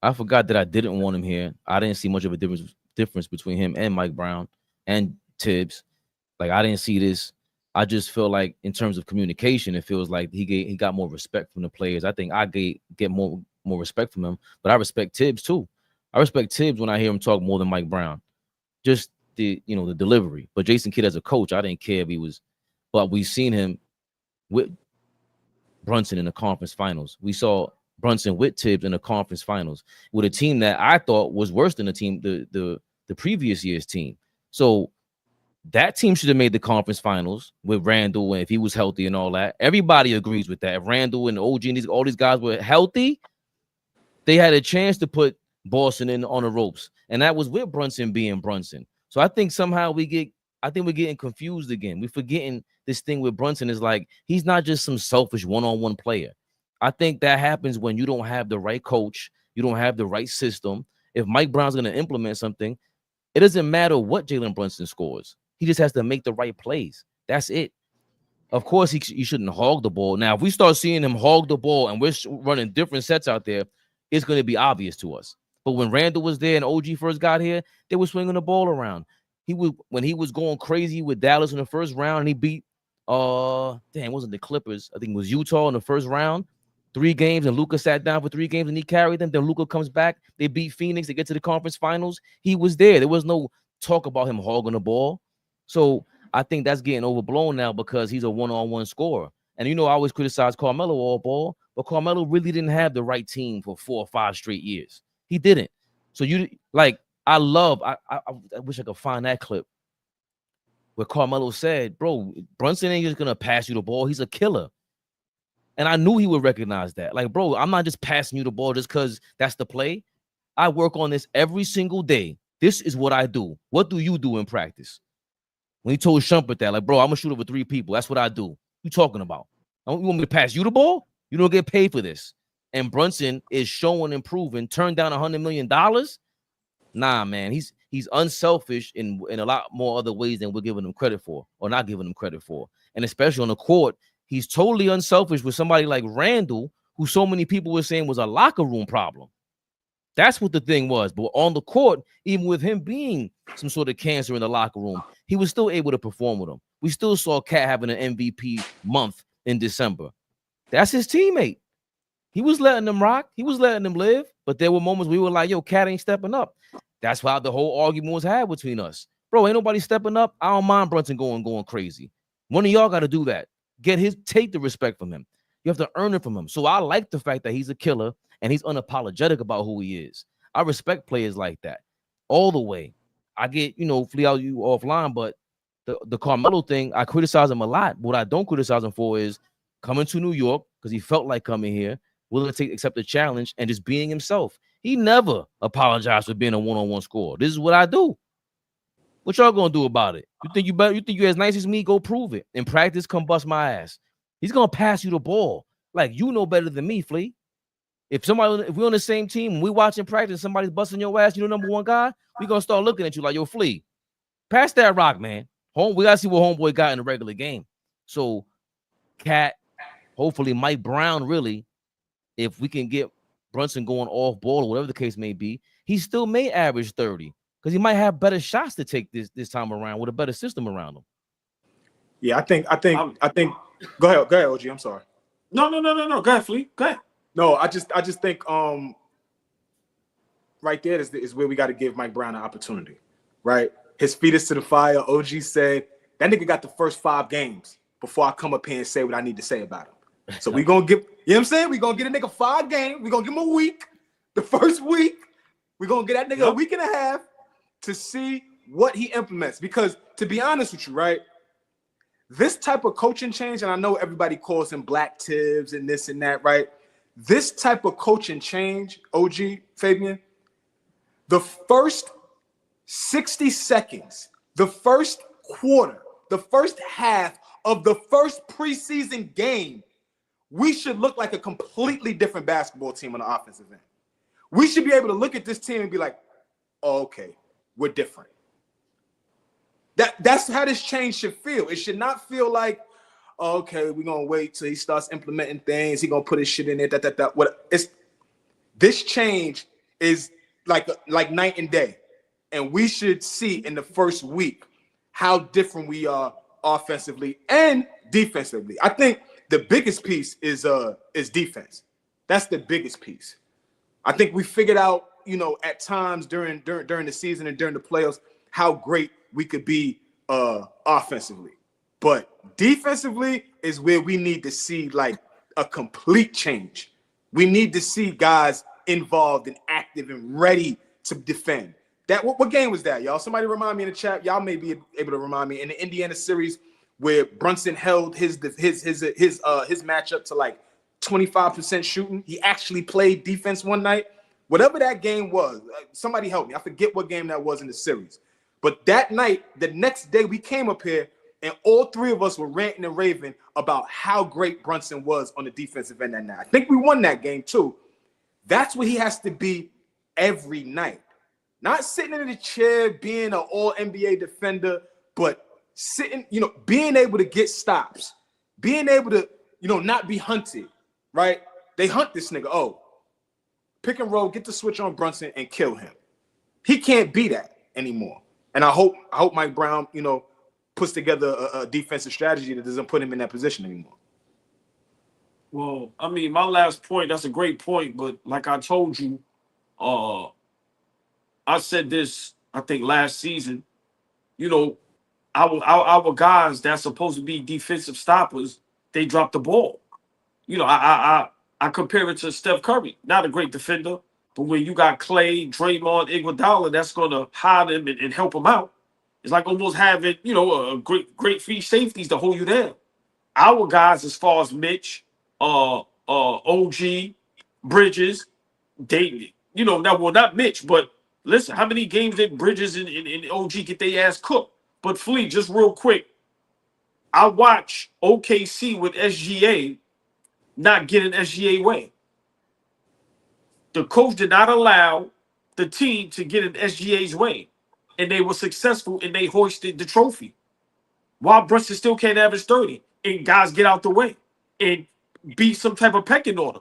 I forgot that I didn't want him here. I didn't see much of a difference between him and Mike Brown and Tibbs. Like, I didn't see this. I just feel like in terms of communication, it feels like he got more respect from the players. I think I get more respect from him, but I respect Tibbs too. I respect Tibbs when I hear him talk more than Mike Brown. Just the delivery. But Jason Kidd as a coach, I didn't care if he was, but we've seen him with Brunson in the conference finals. We saw Brunson with Tibbs in the conference finals with a team that I thought was worse than the previous year's team. So that team should have made the conference finals with Randall, and if he was healthy and all that. Everybody agrees with that. If Randall and OG and all these guys were healthy, they had a chance to put Boston on the ropes. And that was with Brunson being Brunson. So I think somehow we're getting confused again. We're forgetting this thing with Brunson is like, he's not just some selfish one-on-one player. I think that happens when you don't have the right coach, you don't have the right system. If Mike Brown's going to implement something, it doesn't matter what Jalen Brunson scores. He just has to make the right plays. That's it. Of course, he shouldn't hog the ball. Now, if we start seeing him hog the ball and we're running different sets out there, it's going to be obvious to us. But when Randall was there and OG first got here, they were swinging the ball around. When he was going crazy with Dallas in the first round, and he beat, it wasn't the Clippers. I think it was Utah in the first round. 3 games, and Luka sat down for 3 games, and he carried them. Then Luka comes back. They beat Phoenix. They get to the conference finals. He was there. There was no talk about him hogging the ball. So I think that's getting overblown now because he's a one-on-one scorer. And, I always criticize Carmelo all ball, but Carmelo really didn't have the right team for 4 or 5 straight years. He didn't. So I wish I could find that clip where Carmelo said, bro, Brunson ain't just going to pass you the ball. He's a killer. And I knew he would recognize that. Like, bro, I'm not just passing you the ball just because that's the play. I work on this every single day. This is what I do. What do you do in practice? When he told Shumpert that, like, bro, I'm going to shoot over 3 people. That's what I do. You talking about? You want me to pass you the ball? You don't get paid for this. And Brunson is showing and proving, turned down $100 million. Nah, man, he's unselfish in a lot more other ways than we're giving him credit for or not giving him credit for. And especially on the court, he's totally unselfish with somebody like Randall, who so many people were saying was a locker room problem. That's what the thing was. But on the court, even with him being some sort of cancer in the locker room, he was still able to perform with them. We still saw Cat having an MVP month in December. That's his teammate. He was letting them rock. He was letting them live. But there were moments we were like, yo, Cat ain't stepping up. That's why the whole argument was had between us. Bro, ain't nobody stepping up. I don't mind Brunson going crazy. One of y'all got to do that. Take the respect from him. You have to earn it from him. So I like the fact that he's a killer and he's unapologetic about who he is. I respect players like that all the way. I get, flee out you offline, but the Carmelo thing, I criticize him a lot. What I don't criticize him for is coming to New York because he felt like coming here, willing to accept the challenge and just being himself. He never apologized for being a one-on-one scorer. This is what I do. What y'all gonna do about it? You think you as nice as me? Go prove it. In practice, come bust my ass. He's gonna pass you the ball. Like, you know better than me, Flea. If we're on the same team and we watching practice, somebody's busting your ass, number one guy, we gonna start looking at you like, yo, Flea, pass that rock, man. We gotta see what homeboy got in the regular game. So, Cat, hopefully Mike Brown, really, if we can get Brunson going off ball or whatever the case may be, he still may average 30 because he might have better shots to take this time around with a better system around him. Yeah, I think. Go ahead, OG. I'm sorry. No. Go ahead, Flea. Go ahead. No, I just think right there is where we got to give Mike Brown an opportunity, right? His feet is to the fire. OG said that nigga got the first 5 games before I come up here and say what I need to say about him. So we gonna give, you know what I'm saying? We gonna get a nigga 5 games. We gonna give him a week. The first week, we gonna get that nigga a week and a half to see what he implements. Because to be honest with you, right? This type of coaching change, and I know everybody calls him black Tibbs and this and that, right? This type of coaching change, OG, Fabian, the first 60 seconds, the first quarter, the first half of the first preseason game, we should look like a completely different basketball team on the offensive end. We should be able to look at this team and be like, oh, okay, we're different. That's how this change should feel. It should not feel like, oh, okay, we're gonna wait till he starts implementing things. He gonna put his shit in there. What? This change is like night and day, and we should see in the first week how different we are offensively and defensively. I think the biggest piece is defense. That's the biggest piece. I think we figured out, you know, at times during the season and during the playoffs how great we could be offensively. But defensively is where we need to see like a complete change. We need to see guys involved and active and ready to defend. That what game was that, y'all? Somebody remind me in the chat. Y'all may be able to remind me in the Indiana series where Brunson held his matchup to like 25% shooting. He actually played defense one night. Whatever that game was, somebody help me. I forget what game that was in the series. But that night, the next day, we came up here and all 3 of us were ranting and raving about how great Brunson was on the defensive end that night. I think we won that game too. That's what he has to be every night. Not sitting in the chair, being an all-NBA defender, but sitting, you know, being able to get stops, being able to, you know, not be hunted, right? They hunt this nigga. Oh, pick and roll, get the switch on Brunson and kill him. He can't be that anymore. And I hope Mike Brown, you know, puts together a defensive strategy that doesn't put him in that position anymore. Well, I mean, my last point, that's a great point, but like I told you, I said this, I think last season, you know, our guys that's supposed to be defensive stoppers, they dropped the ball. You know, I compare it to Steph Curry, not a great defender, but when you got Clay, Draymond, Iguodala, that's going to hide him and help him out. It's like almost having, you know, a great free safeties to hold you down. Our guys, as far as Mitch, OG, Bridges, David, you know, now, well, not Mitch, but listen, how many games did Bridges and OG get their ass cooked? But Flea, just real quick, I watch OKC with SGA not getting SGA way. The coach did not allow the team to get in SGA's way, and they were successful, and they hoisted the trophy. While Brunson still can't average 30, and guys get out the way and be some type of pecking order.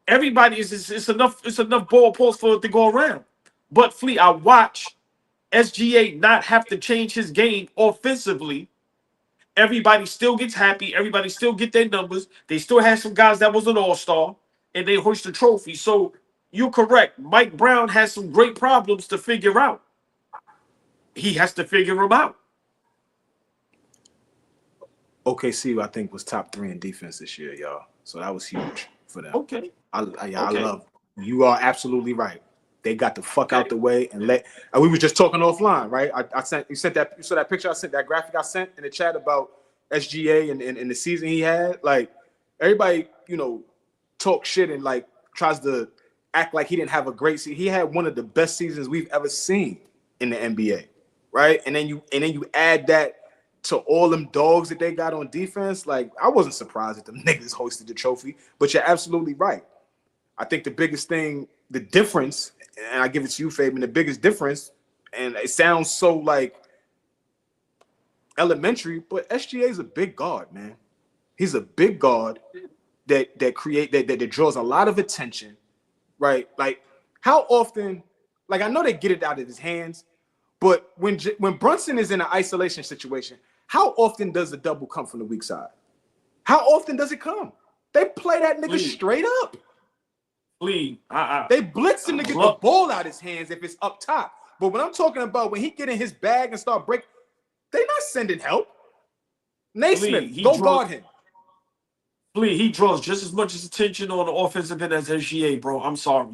Everybody it's enough ball pulls for it to go around. But Flea, I watch SGA not have to change his game offensively. Everybody still gets happy. Everybody still get their numbers. They still have some guys that was an all-star, and they hoist the trophy. So you're correct. Mike Brown has some great problems to figure out. He has to figure them out. OKC, I think, was top 3 in defense this year, y'all. So that was huge for them. Okay. I love. You are absolutely right. They got the fuck out the way and let. We were just talking offline, right? I sent you sent that. You saw that picture I sent, that graphic I sent in the chat about SGA and the season he had. Like everybody, you know, talk shit and like tries to act like he didn't have a great season. He had one of the best seasons we've ever seen in the NBA, right? And then you add that to all them dogs that they got on defense. Like I wasn't surprised that them niggas hoisted the trophy, but you're absolutely right. I think the biggest thing, the difference, and I give it to you, Fabian, the biggest difference, and it sounds so like elementary, but SGA is a big guard, man. He's a big guard that draws a lot of attention, right? Like how often, like I know they get it out of his hands, but when Brunson is in an isolation situation, how often does the double come from the weak side? How often does it come? They play that nigga straight up. Please. They blitz him to get the ball out his hands if it's up top. But when I'm talking about when he get in his bag and start breaking, they not sending help. Naismith, go guard him. Please, he draws just as much attention on the offensive end as SGA, bro. I'm sorry.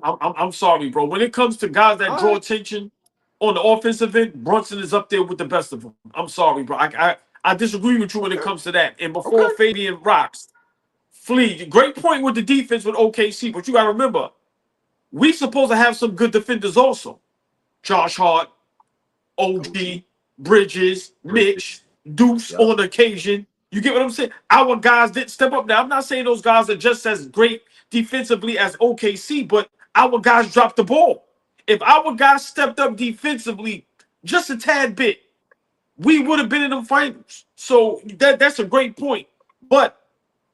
I'm sorry, bro. When it comes to guys that draw attention on the offensive end, Brunson is up there with the best of them. I'm sorry, bro. I disagree with you when it comes to that. And before Fabian rocks, Flea, great point with the defense with OKC, but you got to remember, we supposed to have some good defenders also. Josh Hart, OG, Bridges, Mitch, Deuce on occasion. You get what I'm saying? Our guys didn't step up. Now, I'm not saying those guys are just as great defensively as OKC, but our guys dropped the ball. If our guys stepped up defensively just a tad bit, we would have been in the finals. So that's a great point. But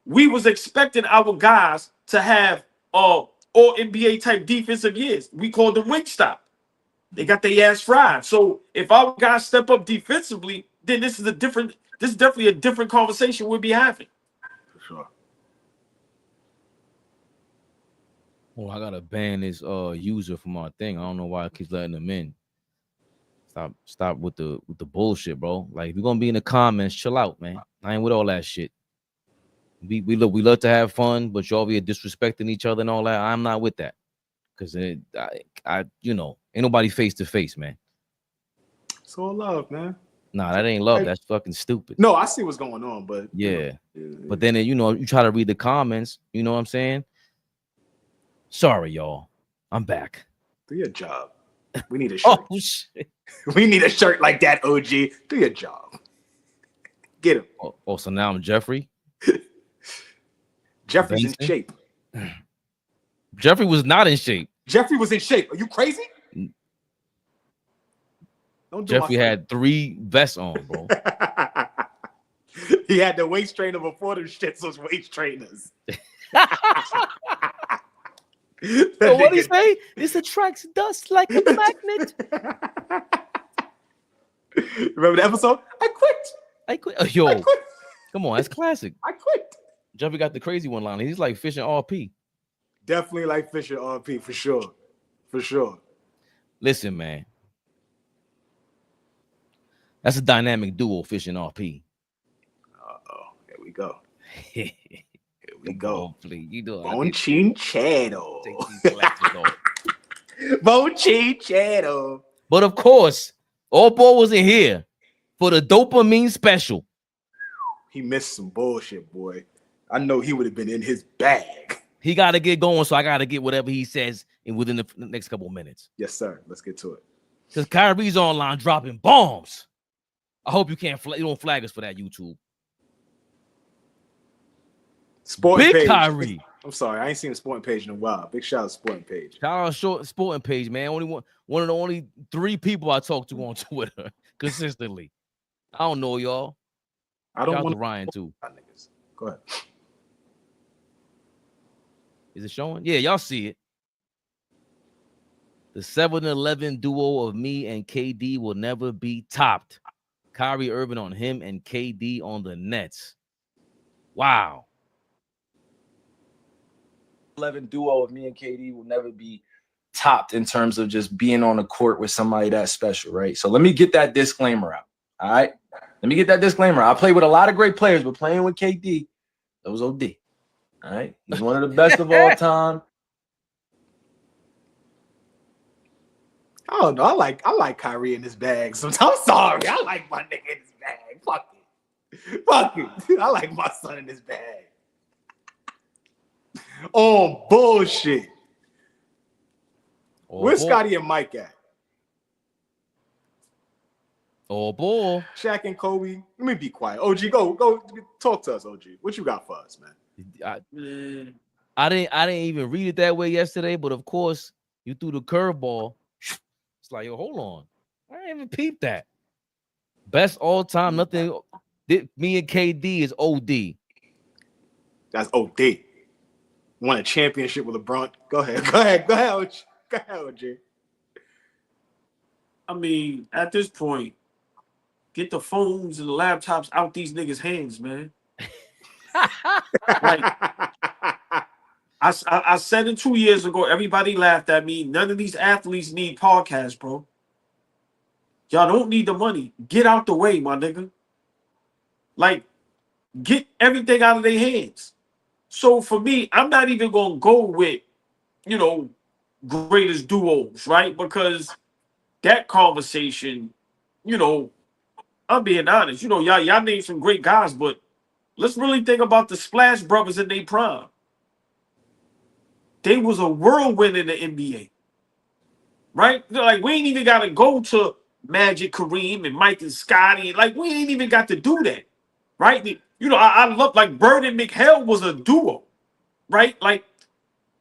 we was expecting our guys to have all NBA type defensive years. We called them Wingstop. They got their ass fried. So if our guys step up defensively, then this is definitely a different conversation we'll be having. For sure. Oh, I gotta ban this user from our thing. I don't know why I keep letting them in. Stop with the bullshit, bro. Like, if you're gonna be in the comments, chill out, man. I ain't with all that shit. We love to have fun, but y'all be disrespecting each other and all that. I'm not with that. Cause I you know, ain't nobody face to face, man. It's all love, man. Nah, that ain't love. That's fucking stupid. No, I see what's going on, but yeah. But then you know, you try to read the comments, you know what I'm saying? Sorry, y'all. I'm back. Do your job. We need a shirt. Oh shit. We need a shirt like that, OG. Do your job. Get him. Oh, so now I'm Jeffrey. Jeffrey's in shape. Jeffrey was not in shape. Jeffrey was in shape. Are you crazy? Jeffrey had 3 vests on, bro. He had the waist trainer before them shits was waist trainers. So what he say? This attracts dust like a magnet. Remember the episode? I quit. Yo, I quit. Come on, that's classic. I quit. Jeffrey got the crazy one line. He's like fishing RP. Definitely like fishing RP for sure. For sure. Listen, man. That's a dynamic duo, fishing RP. Uh-oh. Here we go. Here we go. Please. You know, Bonchinchero. Bonchinchero. But of course, AllBall wasn't here for the dopamine special. He missed some bullshit, boy. I know he would have been in his bag. He got to get going, so I got to get whatever he says within the next couple of minutes. Yes, sir. Let's get to it. Because Kyrie's online dropping bombs. I hope you don't flag us for that, YouTube. Sporting Big page. Kyrie. I'm sorry, I ain't seen a sporting page in a while. Big shout out to sporting page. Shout out sporting page, man. One of the only 3 people I talk to on Twitter consistently. I don't know y'all. I don't want want to Ryan too. Go ahead. Is it showing? Yeah, y'all see it. The 7-11 duo of me and KD will never be topped. Kyrie Irving on him and KD on the Nets. Wow. 11 duo of me and KD will never be topped in terms of just being on the court with somebody that special, right? So let me get that disclaimer out. All right. Let me get that disclaimer. I play with a lot of great players, but playing with KD, that was OD. All right. He's one of the best of all time. I don't know. I like Kyrie in his bag. Sometimes I'm sorry. I like my nigga in his bag. Fuck it. Fuck it. I like my son in his bag. Oh, bullshit. Where's Scotty and Mike at? Oh, boy. Shaq and Kobe. Let me be quiet. OG, go talk to us, OG. What you got for us, man? I didn't even read it that way yesterday, but of course, you threw the curveball. It's like, yo, hold on. I didn't even peep that. Best all time, nothing. Me and KD is OD. That's OD. Won a championship with LeBron. Go ahead, OG. Go ahead, OG. I mean, at this point, get the phones and the laptops out these niggas' hands, man. Like, I said it 2 years ago. Everybody laughed at me. None of these athletes need podcasts, bro. Y'all don't need the money. Get out the way, my nigga. Like, get everything out of their hands. So for me, I'm not even gonna go with, you know, greatest duos, right? Because that conversation, you know, I'm being honest. You know, y'all named some great guys, but let's really think about the Splash Brothers in their prime. They was a whirlwind in the NBA, right? Like, we ain't even got to go to Magic, Kareem, and Mike and Scotty. Like, we ain't even got to do that, right? You know, I love, like, Bird and McHale was a duo, right? Like,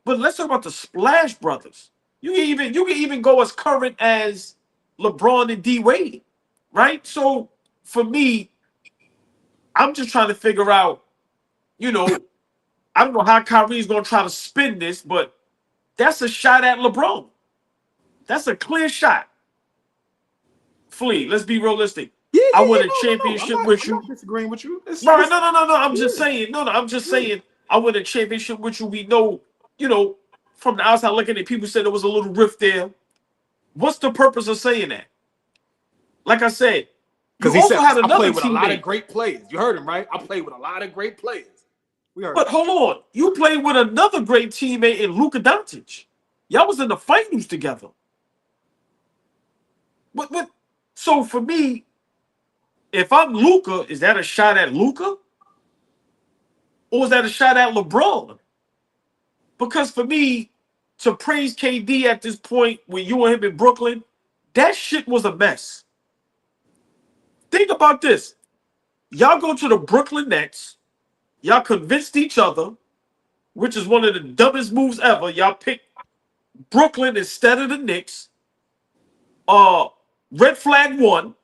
but let's talk about the Splash Brothers. You can even go as current as LeBron and D Wade, right? So for me, I'm just trying to figure out, you know, I don't know how Kyrie's gonna try to spin this, but that's a shot at LeBron. That's a clear shot. Flea, let's be realistic. I win a championship with you. I'm not disagreeing with you. No. I'm just saying. No, I'm just saying. I win a championship with you. We know, you know, from the outside looking at, people said there was a little rift there. What's the purpose of saying that? Like I said, because he said I played with a lot of great players. You heard him, right? I played with a lot of great players. But hold on, you played with another great teammate in Luka Doncic. Y'all was in the finals together. But so for me, if I'm Luka, is that a shot at Luka? Or is that a shot at LeBron? Because for me, to praise KD at this point with you and him in Brooklyn, that shit was a mess. Think about this. Y'all go to the Brooklyn Nets. Y'all convinced each other, which is one of the dumbest moves ever. Y'all picked Brooklyn instead of the Knicks. Red flag 1.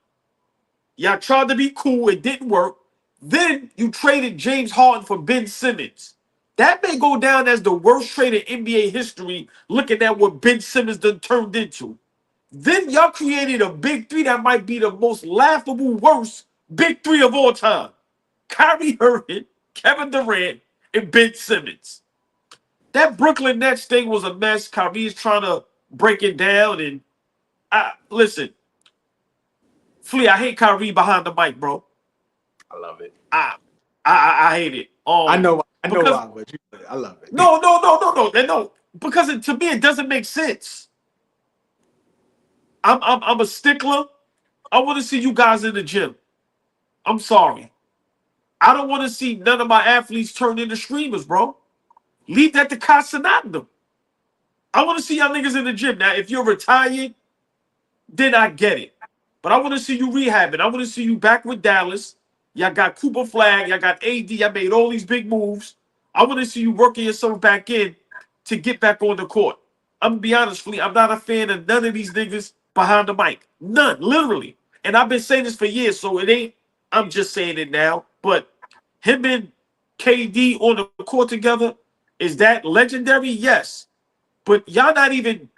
Y'all tried to be cool. It didn't work. Then you traded James Harden for Ben Simmons. That may go down as the worst trade in NBA history, looking at what Ben Simmons done turned into. Then y'all created a big three that might be the most laughable, worst big three of all time. Kyrie Irving, Kevin Durant, and Ben Simmons. That Brooklyn Nets thing was a mess. Kyrie's trying to break it down. And listen, Flea, I hate Kyrie behind the mic, bro. I love it. I hate it. I know why, but I love it. No. Because to me, it doesn't make sense. I'm a stickler. I want to see you guys in the gym. I'm sorry. I don't want to see none of my athletes turn into streamers, bro. Leave that to Casanata. I want to see y'all niggas in the gym. Now, if you're retired, then I get it. But I want to see you rehabbing. I want to see you back with Dallas. Y'all got Cooper Flag. Y'all got AD. Y'all made all these big moves. I want to see you working yourself back in to get back on the court. I'm going to be honest, Flea. I'm not a fan of none of these niggas behind the mic. None, literally. And I've been saying this for years, so it ain't, I'm just saying it now. But him and KD on the court together, is that legendary? Yes. But y'all not even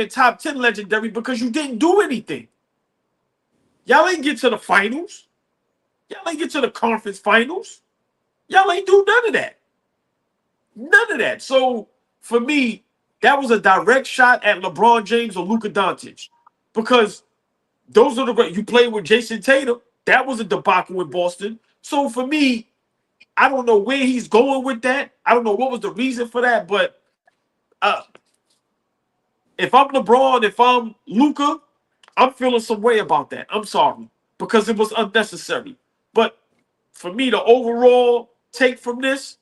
top 10 legendary because you didn't do anything. Y'all ain't get to the finals. Y'all ain't get to the conference finals. Y'all ain't do none of that. None of that. So for me, that was a direct shot at LeBron James or Luka Doncic. Because those are the great. You played with Jayson Tatum. That was a debacle in Boston. So for me, I don't know where he's going with that. I don't know what was the reason for that. But if I'm LeBron, if I'm Luka, I'm feeling some way about that. I'm sorry. Because it was unnecessary. But for me, the overall take from this,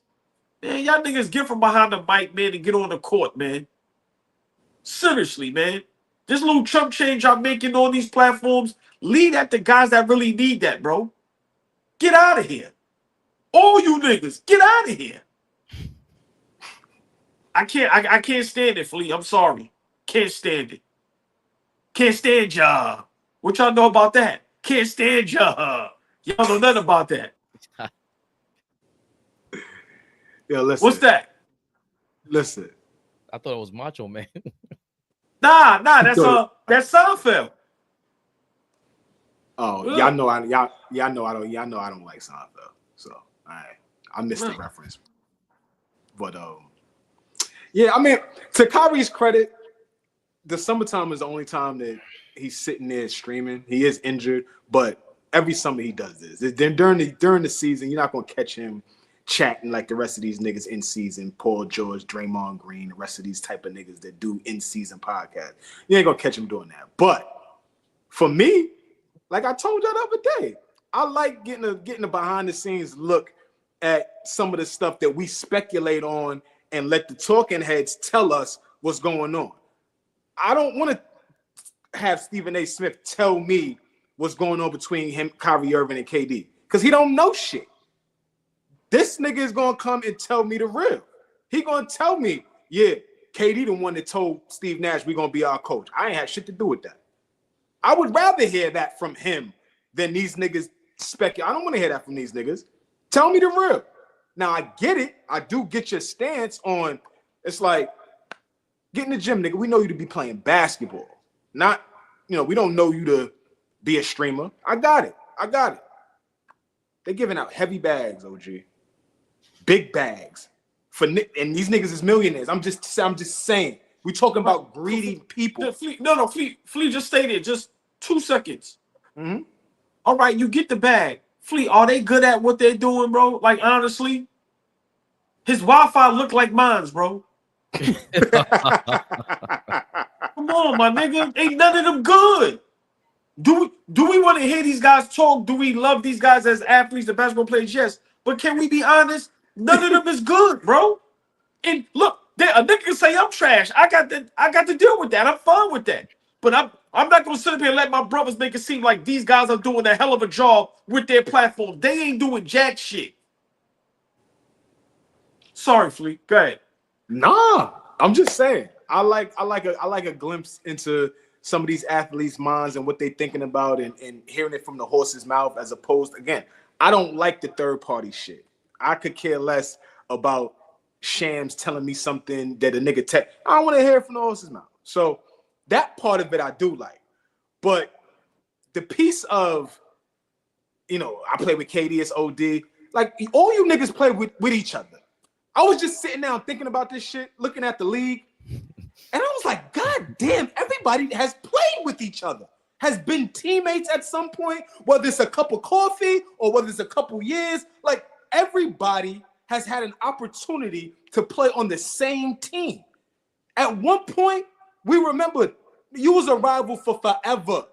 man, y'all niggas get from behind the mic, man, and get on the court, man. Seriously, man. This little chump change I'm making on these platforms, lead at the guys that really need that, bro. Get out of here. All you niggas, get out of here. I can't stand it, Flea. I'm sorry. Can't stand it. Can't stand y'all. What y'all know about that? Can't stand y'all. Y'all know nothing about that. Yo, listen. What's that? Listen. I thought it was Macho Man. Nah, that's Seinfeld. Oh, y'all know I don't like Seinfeld. So I missed the reference. But yeah, I mean, to Kyrie's credit, the summertime is the only time that he's sitting there streaming. He is injured, but every summer he does this. Then during the season, you're not gonna catch him chatting like the rest of these niggas in season. Paul George, Draymond Green, the rest of these type of niggas that do in season podcasts. You ain't gonna catch him doing that. But for me, like I told y'all the other day, I like getting a behind the scenes look at some of the stuff that we speculate on and let the talking heads tell us what's going on. I don't want to have Stephen A. Smith tell me what's going on between him, Kyrie Irving, and KD, because he don't know shit. This nigga is gonna come and tell me the real. He gonna tell me, yeah, KD the one that told Steve Nash we gonna be our coach. I ain't had shit to do with that. I would rather hear that from him than these niggas speculate. I don't want to hear that from these niggas. Tell me the real. Now I get it. I do get your stance on. It's like, get in the gym, nigga. We know you to be playing basketball. Not, we don't know you to be a streamer. I got it. They're giving out heavy bags, OG. Big bags. And these niggas is millionaires. I'm just saying. We talking about greedy people. Flea, just stay there. Just 2 seconds. Mm-hmm. All right, you get the bag. Flea, are they good at what they're doing, bro? Like, honestly, his Wi-Fi look like mine's, bro. Come on, my nigga. Ain't none of them good. Do we want to hear these guys talk? Do we love these guys as athletes and basketball players? Yes. But can we be honest? None of them is good, bro. And look, a nigga can say I'm trash. I got to deal with that. I'm fine with that. But I'm not gonna sit up here and let my brothers make it seem like these guys are doing a hell of a job with their platform. They ain't doing jack shit. Sorry, Flea. Go ahead. Nah, I'm just saying. I like a glimpse into some of these athletes' minds and what they're thinking about and hearing it from the horse's mouth, as opposed, again, I don't like the third party shit. I could care less about Shams telling me something that a nigga I don't want to hear it from the horse's mouth. So that part of it I do like. But the piece of, I play with KD, it's OD. Like, all you niggas play with each other. I was just sitting down thinking about this shit, looking at the league. And I was like, God damn, everybody has played with each other, has been teammates at some point, whether it's a cup of coffee or whether it's a couple years. Like, everybody has had an opportunity to play on the same team. At one point, we remember you was a rival for forever.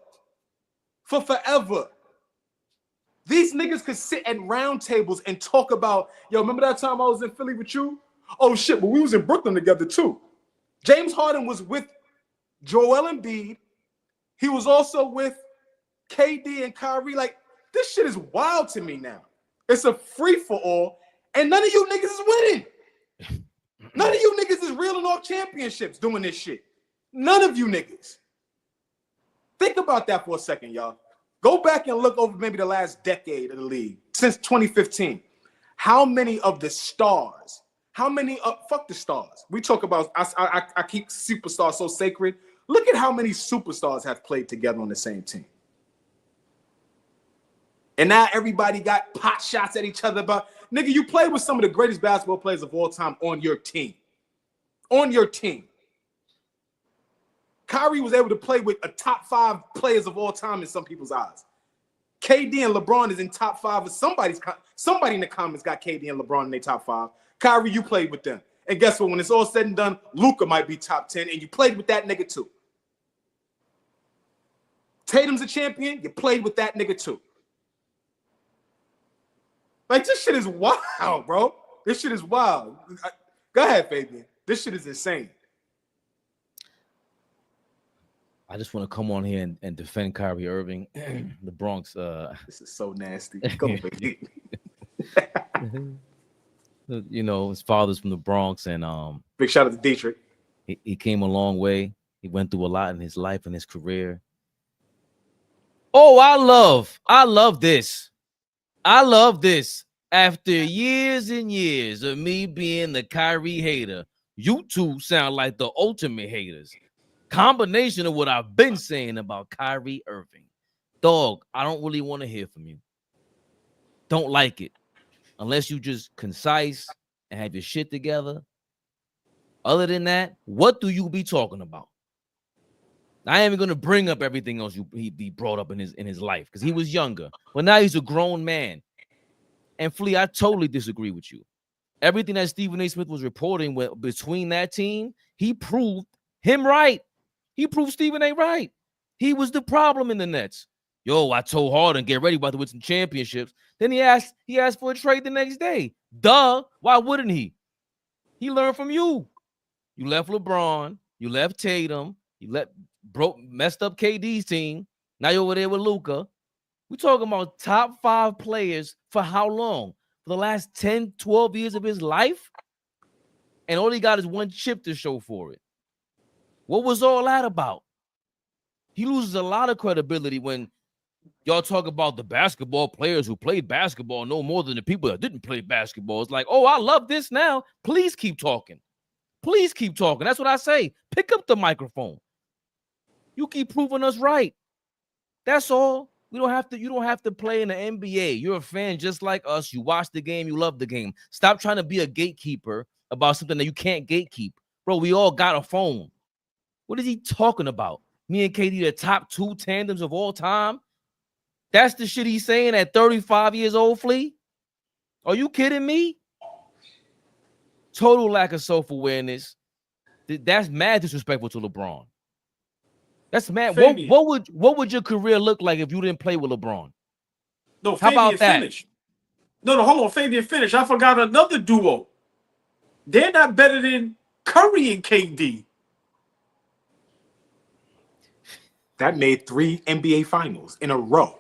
For forever. These niggas could sit at round tables and talk about, yo, remember that time I was in Philly with you? Oh, shit, but we was in Brooklyn together, too. James Harden was with Joel Embiid. He was also with KD and Kyrie. Like, this shit is wild to me now. It's a free-for-all, and none of you niggas is winning. None of you niggas is reeling off championships doing this shit. None of you niggas. Think about that for a second, y'all. Go back and look over maybe the last decade of the league, since 2015. How many of the stars, fuck the stars. We talk about, I keep superstars so sacred. Look at how many superstars have played together on the same team. And now everybody got pot shots at each other. But nigga, you play with some of the greatest basketball players of all time on your team. On your team. Kyrie was able to play with a top 5 players of all time in some people's eyes. KD and LeBron is in top 5. Somebody in the comments got KD and LeBron in their top 5. Kyrie, you played with them. And guess what? When it's all said and done, Luka might be top 10, and you played with that nigga too. Tatum's a champion. You played with that nigga too. Like, this shit is wild, bro. This shit is wild. Go ahead, Fabian. This shit is insane. I just want to come on here and defend Kyrie Irving, the Bronx. This is so nasty. Go, baby. His father's from the Bronx, and big shout out to Dietrich. He came a long way. He went through a lot in his life and his career. Oh, I love this. I love this. After years and years of me being the Kyrie hater, you two sound like the ultimate haters. Combination of what I've been saying about Kyrie Irving. Dog, I don't really want to hear from you. Don't like it. unless you just concise and have your shit together. Other than that, what do you be talking about? I ain't even gonna bring up everything else he brought up in his life because he was younger. But now he's a grown man. And Flea, I totally disagree with you. Everything that Stephen A. Smith was reporting between that team, he proved him right. He proved Stephen A. right. He was the problem in the Nets. Yo, I told Harden, get ready, about to win some championships. Then he asked for a trade the next day. Duh. Why wouldn't he? He learned from you. You left LeBron. You left Tatum. You messed up KD's team. Now you're over there with Luka. We're talking about top 5 players for how long? For the last 10, 12 years of his life? And all he got is one chip to show for it. What was all that about? He loses a lot of credibility when y'all talk about the basketball players who played basketball no more than the people that didn't play basketball. It's like, oh, I love this now. Please keep talking. Please keep talking. That's what I say. Pick up the microphone. You keep proving us right. That's all. You don't have to play in the NBA. You're a fan just like us. You watch the game, you love the game. Stop trying to be a gatekeeper about something that you can't gatekeep. Bro, we all got a phone. What is he talking about? Me and KD, the top 2 tandems of all time? That's the shit he's saying at 35 years old, Flea? Are you kidding me? Total lack of self-awareness. That's mad disrespectful to LeBron. That's mad. What would your career look like if you didn't play with LeBron? No, how Fabian about that? Finish. No, hold on. Fabian finish. I forgot another duo. They're not better than Curry and KD. That made 3 NBA finals in a row.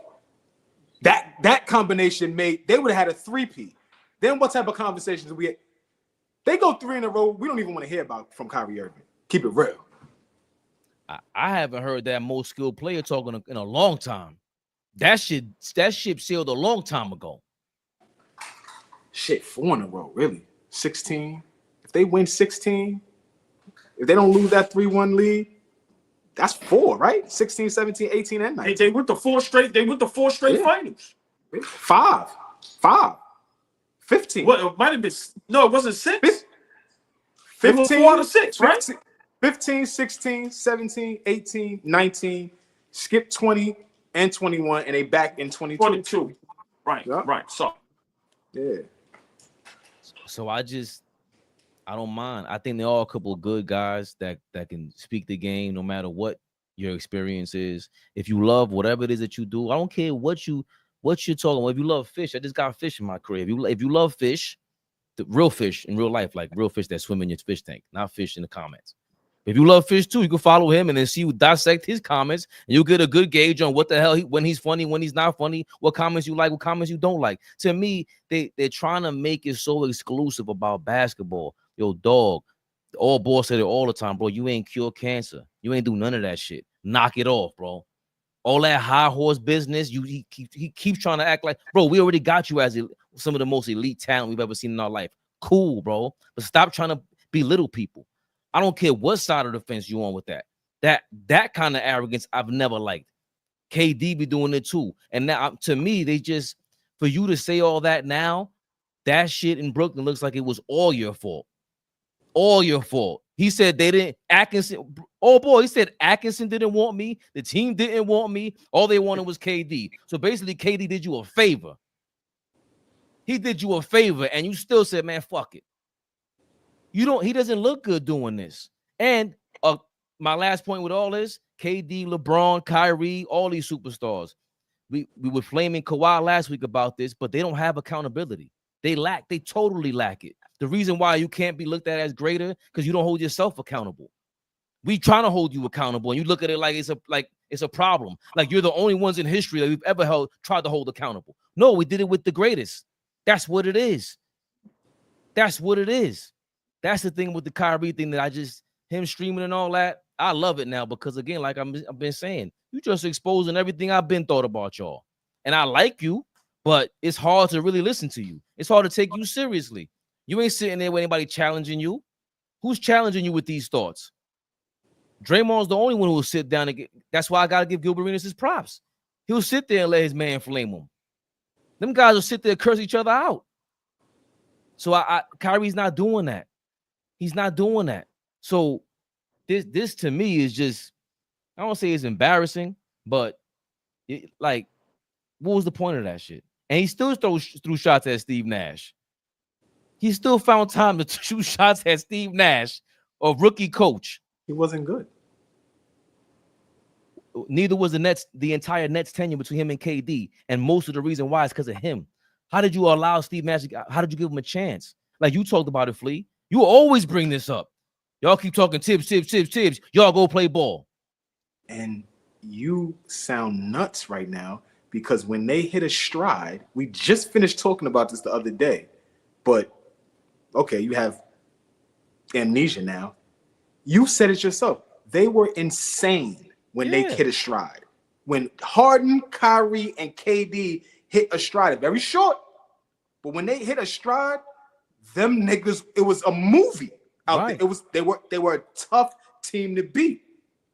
That combination they would have had a 3-peat. Then what type of conversations do we get? They go 3 in a row. We don't even want to hear about from Kyrie Irving. Keep it real. I haven't heard that most skilled player talking in a long time. That ship sailed a long time ago. Shit, 4 in a row, really. 16. If they win 16, if they don't lose that 3-1 lead, that's 4, right? 16, 17, 18, and 19. They went to 4 straight. They went to 4 straight finals. 5. 15. Well, it might have been. No, it wasn't 6. 15 4 out of 6, right? 15, 16, 17, 18, 19, skip 20 and 21, and they back in 22. Right, yep. Right. So, yeah. So I don't mind. I think they're all a couple of good guys that can speak the game no matter what your experience is. If you love whatever it is that you do, I don't care what you're talking about. If you love fish, I just got fish in my career. If you love fish, the real fish in real life, like real fish that swim in your fish tank, not fish in the comments. If you love fish too, you can follow him and then see dissect his comments, and you'll get a good gauge on what the hell when he's funny, when he's not funny, what comments you like, what comments you don't like. To me, they're trying to make it so exclusive about basketball. Yo, dog, all boys say it all the time, bro. You ain't cure cancer. You ain't do none of that shit. Knock it off, bro. All that high horse business, he keeps trying to act like, bro, we already got you as some of the most elite talent we've ever seen in our life. Cool, bro. But stop trying to belittle people. I don't care what side of the fence you on with that. That kind of arrogance I've never liked. KD be doing it too. And now, to me, for you to say all that now, that shit in Brooklyn looks like it was all your fault. All your fault. He said they didn't, Atkinson, oh boy, he said Atkinson didn't want me. The team didn't want me. All they wanted was KD. So basically, KD did you a favor. He did you a favor, and you still said, man, fuck it. He doesn't look good doing this. And my last point with all this, KD, LeBron, Kyrie, all these superstars. We were flaming Kawhi last week about this, but they don't have accountability. They totally lack it. The reason why you can't be looked at as greater because you don't hold yourself accountable. We trying to hold you accountable, and you look at it like it's a problem. Like you're the only ones in history that we've ever tried to hold accountable. No, we did it with the greatest. That's what it is. That's what it is. That's the thing with the Kyrie thing that him streaming and all that. I love it now because, again, like I've been saying, you just exposing everything I've been thought about y'all. And I like you, but it's hard to really listen to you. It's hard to take you seriously. You ain't sitting there with anybody challenging you. Who's challenging you with these thoughts? Draymond's the only one who will sit down and that's why I got to give Gilbert Arenas his props. He'll sit there and let his man flame him. Them guys will sit there and curse each other out. So Kyrie's not doing that. He's not doing that. So this to me is just, I don't say it's embarrassing, but like, what was the point of that shit? And he still threw shots at Steve Nash. He still found time to shoot shots at Steve Nash, a rookie coach. He wasn't good. Neither was the Nets, the entire Nets tenure between him and KD. And most of the reason why is because of him. How did you allow Steve Nash? How did you give him a chance? Like you talked about it, Flea. You always bring this up. Y'all keep talking tips. Y'all go play ball. And you sound nuts right now because when they hit a stride, we just finished talking about this the other day. But okay, you have amnesia now. You said it yourself. They were insane when they hit a stride. When Harden, Kyrie, and KD hit a stride, very short, but when they hit a stride, them niggas, it was a movie out there. It was they were a tough team to beat.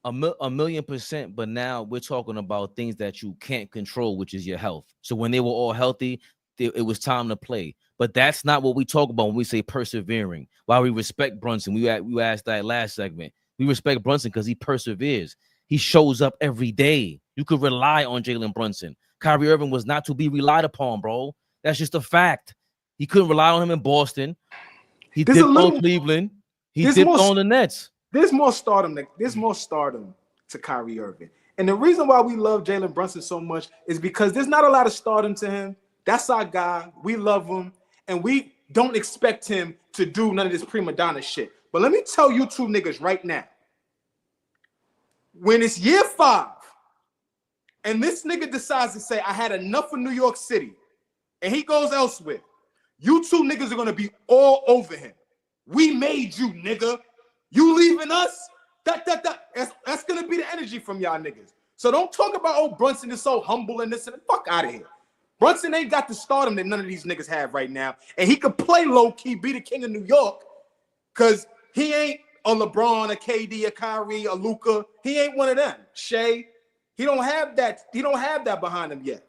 A 1,000,000%, but now we're talking about things that you can't control, which is your health. So when they were all healthy, it was time to play. But that's not what we talk about when we say persevering. While we respect Brunson, we asked that last segment. We respect Brunson because he perseveres. He shows up every day. You could rely on Jalen Brunson. Kyrie Irving was not to be relied upon, bro. That's just a fact. He couldn't rely on him in Boston. He dipped on Cleveland. He dipped on the Nets. There's more stardom. There's more stardom to Kyrie Irving. And the reason why we love Jalen Brunson so much is because there's not a lot of stardom to him. That's our guy. We love him. And we don't expect him to do none of this prima donna shit. But let me tell you two niggas right now. When it's year 5 and this nigga decides to say, I had enough of New York City, and he goes elsewhere, you two niggas are going to be all over him. We made you, nigga. You leaving us? That's going to be the energy from y'all niggas. So don't talk about, oh, Brunson is so humble and this and that. Fuck out of here. Brunson ain't got the stardom that none of these niggas have right now. And he could play low-key, be the king of New York, because he ain't a LeBron, a KD, a Kyrie, a Luka. He ain't one of them. Shea, he don't have that. He don't have that behind him yet.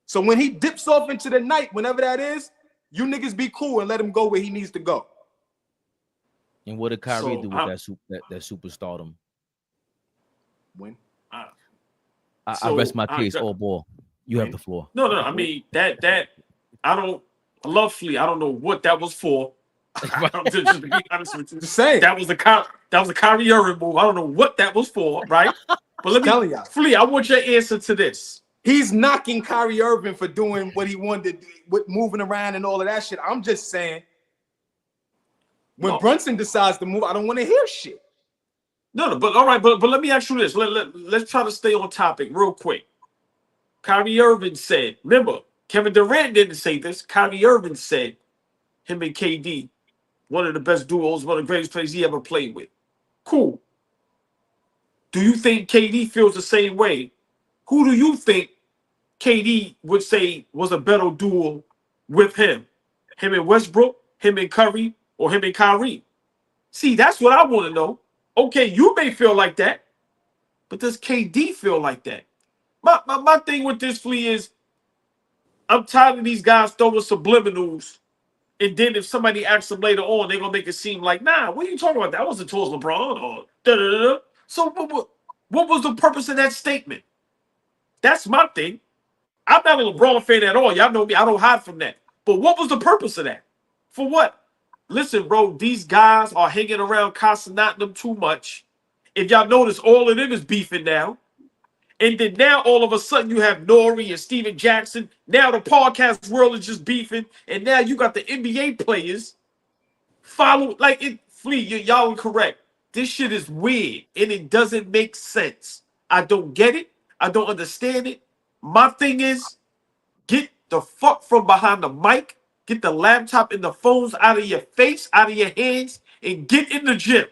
So when he dips off into the night, whenever that is, you niggas be cool and let him go where he needs to go. And what did Kyrie do with that superstardom? When? I rest my case. All ball. You have the floor. No. I mean that I love Flea. I don't know what that was for. Just to be honest with you, that was a Kyrie Irving move. I don't know what that was for, right? But let me, Flea, I want your answer to this. He's knocking Kyrie Irving for doing what he wanted to do, with moving around and all of that shit. I'm just saying, when Brunson decides to move, I don't want to hear shit. No, but all right, but let me ask you this. Let's try to stay on topic real quick. Kyrie Irving said, remember, Kevin Durant didn't say this. Kyrie Irving said, him and KD, one of the best duos, one of the greatest players he ever played with. Cool. Do you think KD feels the same way? Who do you think KD would say was a better duo with him? Him and Westbrook, him and Curry, or him and Kyrie? See, that's what I want to know. Okay, you may feel like that, but does KD feel like that? My thing with this, Flea, is I'm tired of these guys throwing subliminals, and then if somebody asks them later on, they're going to make it seem like, nah, what are you talking about? That wasn't towards LeBron or da-da-da-da. So what was the purpose of that statement? That's my thing. I'm not a LeBron fan at all. Y'all know me. I don't hide from that. But what was the purpose of that? For what? Listen, bro, these guys are hanging around Casanat them too much. If y'all notice, all of them is beefing now. And then now all of a sudden you have Nori and Steven Jackson. Now the podcast world is just beefing. And now you got the NBA players follow. Like, it, Flea, y'all are correct. This shit is weird and it doesn't make sense. I don't get it. I don't understand it. My thing is, get the fuck from behind the mic. Get the laptop and the phones out of your face, out of your hands, and get in the gym.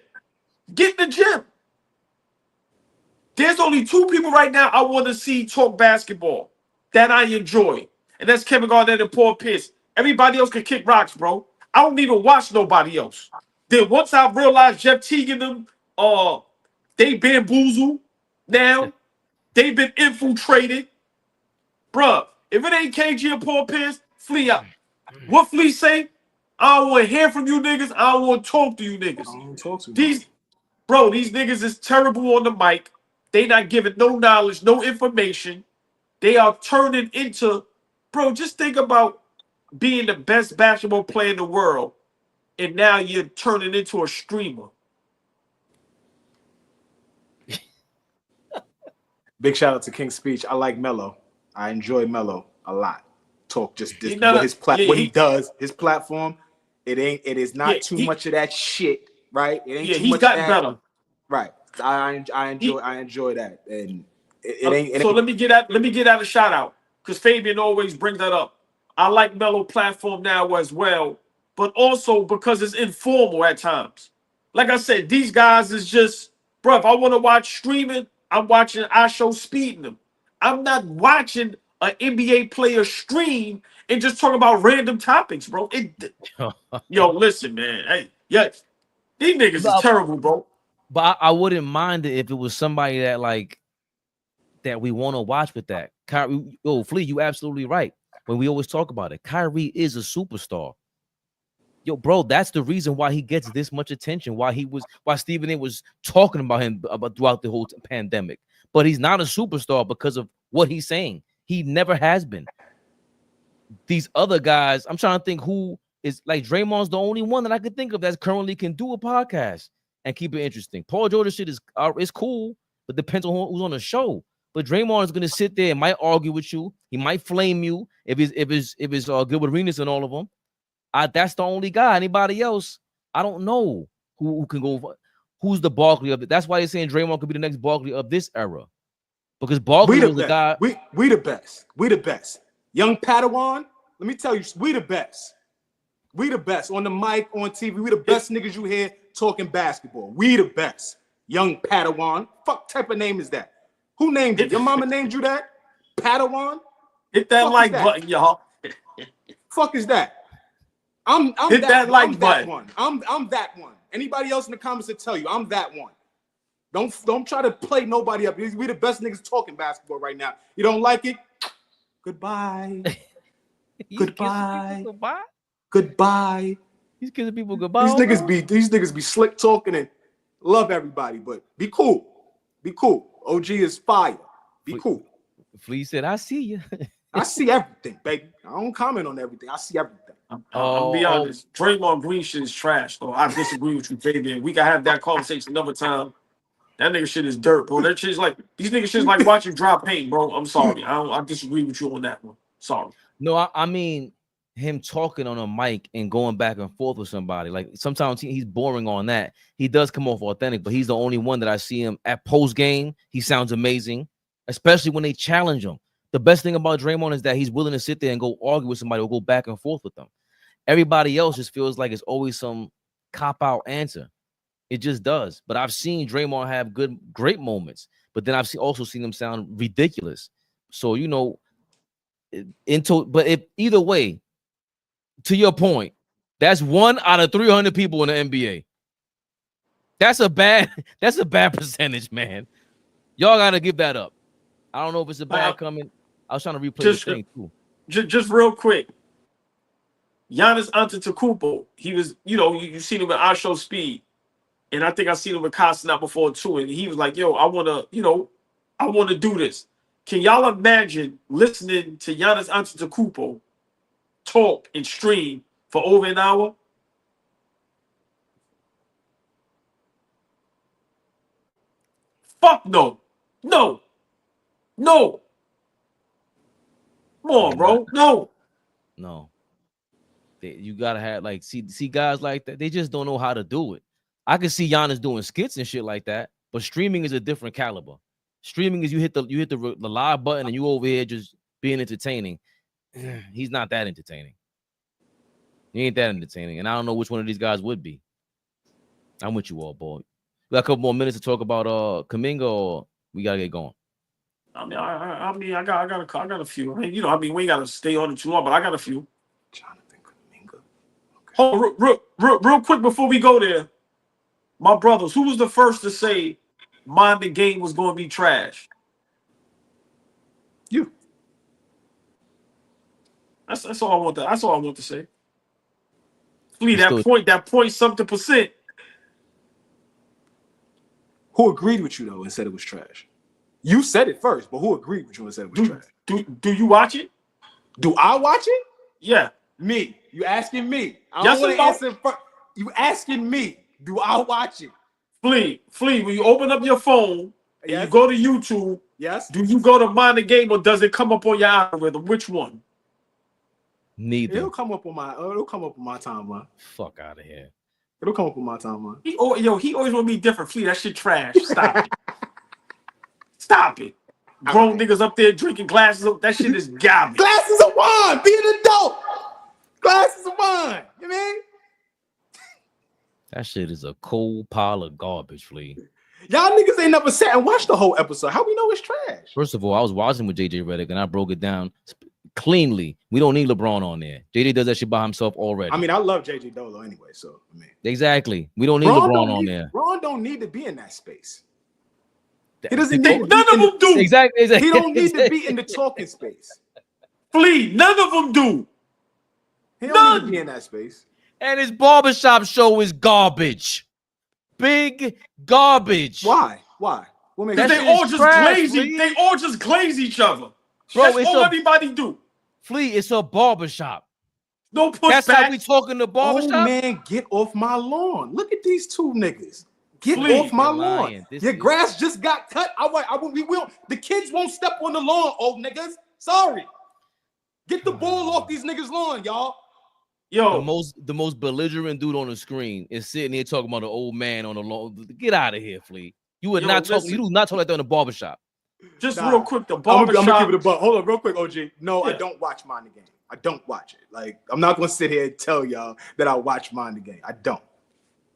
Get in the gym. There's only 2 people right now I want to see talk basketball that I enjoy. And that's Kevin Garnett and Paul Pierce. Everybody else can kick rocks, bro. I don't need to watch nobody else. Then once I realized Jeff Teague and them, they bamboozled now. They've been infiltrated. Bruh, if it ain't KG and Paul Pierce, Flea out. What Flea say? I don't want to hear from you niggas. I don't want to talk to you niggas. I don't talk to these niggas is terrible on the mic. They not giving no knowledge, no information. They are turning into, bro, just think about being the best basketball player in the world, and now you're turning into a streamer. Big shout out to King's Speech. I like Melo. I enjoy Melo a lot. Talk just this, what he does, his platform. It is not too much of that shit, right? It ain't too much gotten that. better. Right. I enjoy that. And it ain't. So let me get out a shout out, because Fabian always brings that up. I like Melo platform now as well, but also because it's informal at times. Like I said, these guys is just, bro, if I want to watch streaming, I'm watching iShow speeding them. I'm not watching an NBA player stream and just talk about random topics, bro. Yo, listen, man. Hey, yeah, these niggas is terrible, bro. But I wouldn't mind it if it was somebody that that we want to watch with that. Kyrie, Flea, you absolutely right. When we always talk about it, Kyrie is a superstar. Yo, bro, that's the reason why he gets this much attention. Why Stephen A was talking about him throughout the whole pandemic. But he's not a superstar because of what he's saying. He never has been. These other guys, I'm trying to think who is like Draymond's the only one that I could think of that currently can do a podcast and keep it interesting. Paul George shit is cool, but depends on who's on the show. But Draymond is gonna sit there and might argue with you. He might flame you if it's good with Arenas and all of them. That's the only guy. Anybody else, I don't know who can go. Who's the Barkley of it? That's why they're saying Draymond could be the next Barkley of this era, because Barkley was the guy. We the best. We the best. Young Padawan. Let me tell you, we the best. We the best on the mic, on TV. We the best niggas you hear talking basketball. We the best. Young Padawan. Fuck type of name is that? Who named you? Your mama named you that? Padawan? Hit that like button, y'all. Fuck is that? I'm that one. I'm that one. Anybody else in the comments will tell you I'm that one. Don't try to play nobody up. We the best niggas talking basketball right now. You don't like it? Goodbye. Goodbye. Goodbye. He's kissing people goodbye. These niggas be slick talking and love everybody, but be cool. Be cool. OG is fire. Be cool. Flea said, I see you. I see everything, baby. I don't comment on everything. I see everything. I'll be honest. Draymond Green shit is trash, though. I disagree with you, Fabian. We can have that conversation another time. That nigga shit is dirt, bro. That shit's like, these niggas shit's like watching dry paint, bro. I'm sorry. I disagree with you on that one. Sorry. No, I mean him talking on a mic and going back and forth with somebody. Like sometimes he's boring on that. He does come off authentic, but he's the only one that I see him at post game. He sounds amazing, especially when they challenge him. The best thing about Draymond is that he's willing to sit there and go argue with somebody or go back and forth with them. Everybody else just feels like it's always some cop-out answer. It just does. But I've seen Draymond have great moments, but then I've also seen him sound ridiculous. So, you know, but if either way, to your point, that's 1 out of 300 people in the NBA. That's a bad percentage, man. Y'all gotta give that up. I don't know if it's a bad comment. I was trying to replay the thing too. Just real quick. Giannis Antetokounmpo, he was, you know, you seen him at our show Speed, and I think I seen him with Costin before too, and he was like, "Yo, I want to do this." Can y'all imagine listening to Giannis Antetokounmpo talk and stream for over an hour? Fuck no. No. No. Come on, bro. No. You gotta have see guys like that. They just don't know how to do it. I can see Giannis doing skits and shit like that, but streaming is a different caliber. Streaming is you hit the live button and you over here just being entertaining. He's not that entertaining. He ain't that entertaining, and I don't know which one of these guys would be. I'm with you all, boy. We got a couple more minutes to talk about Kuminga, or we gotta get going. I got a few. We ain't gotta stay on it too long, but I got a few. Jonathan Kuminga. Okay. Oh, real quick before we go there, my brothers, who was the first to say Mind the Game was going to be trash? You. That's all I want to say. Flea, that point something percent. Who agreed with you though and said it was trash? You said it first, but who agreed with you and said it was trash? Do you watch it? Do I watch it? Yeah. Me. You asking me? I Yes don't want to or no? answer first. You asking me? Do I watch it? Flea, when you open up your phone and Yes. you go to YouTube, Yes. do you go to Mind the Game or does it come up on your algorithm? Which one? Neither. It'll come up on my timeline. Fuck out of here. It'll come up on my timeline. He always want to be different. Flea, that shit trash. Stop it. Stop it. Grown niggas up there drinking glasses. That shit is garbage. Glasses of wine. Be an adult. Glasses of wine. You mean? That shit is a cold pile of garbage, Flea. Y'all niggas ain't never sat and watched the whole episode. How we know it's trash? First of all, I was watching with JJ Redick and I broke it down cleanly. We don't need LeBron on there. JJ does that shit by himself already. I mean, I love JJ Dolo anyway, so I mean. Exactly. We don't need LeBron on there. Ron don't need to be in that space. He None doesn't need of them do. Exactly. He don't need to be in the talking space. Flea, none of them do. He don't need to be in that space. And his barbershop show is garbage. Big garbage. Why? What makes Because they all just glaze. They all just glaze each other. Bro, that's all everybody do. Flea, it's a barbershop. No pushback. That's how we talking the barbershop. Oh man, get off my lawn. Look at these two niggas. Get Flea, off my lawn. Your grass just got cut. We will. The kids won't step on the lawn, old niggas. Sorry. Get the ball off these niggas' lawn, y'all. Yo, the most belligerent dude on the screen is sitting here talking about an old man on the lawn. Get out of here, Flea. You would not talk. You do not talk like that in the barbershop. Just real quick, the barbershop. I'm gonna give it a buck. Hold on, real quick, OG. No, I don't watch Mind the Game. I don't watch it. Like, I'm not gonna sit here and tell y'all that I watch Mind the Game. I don't.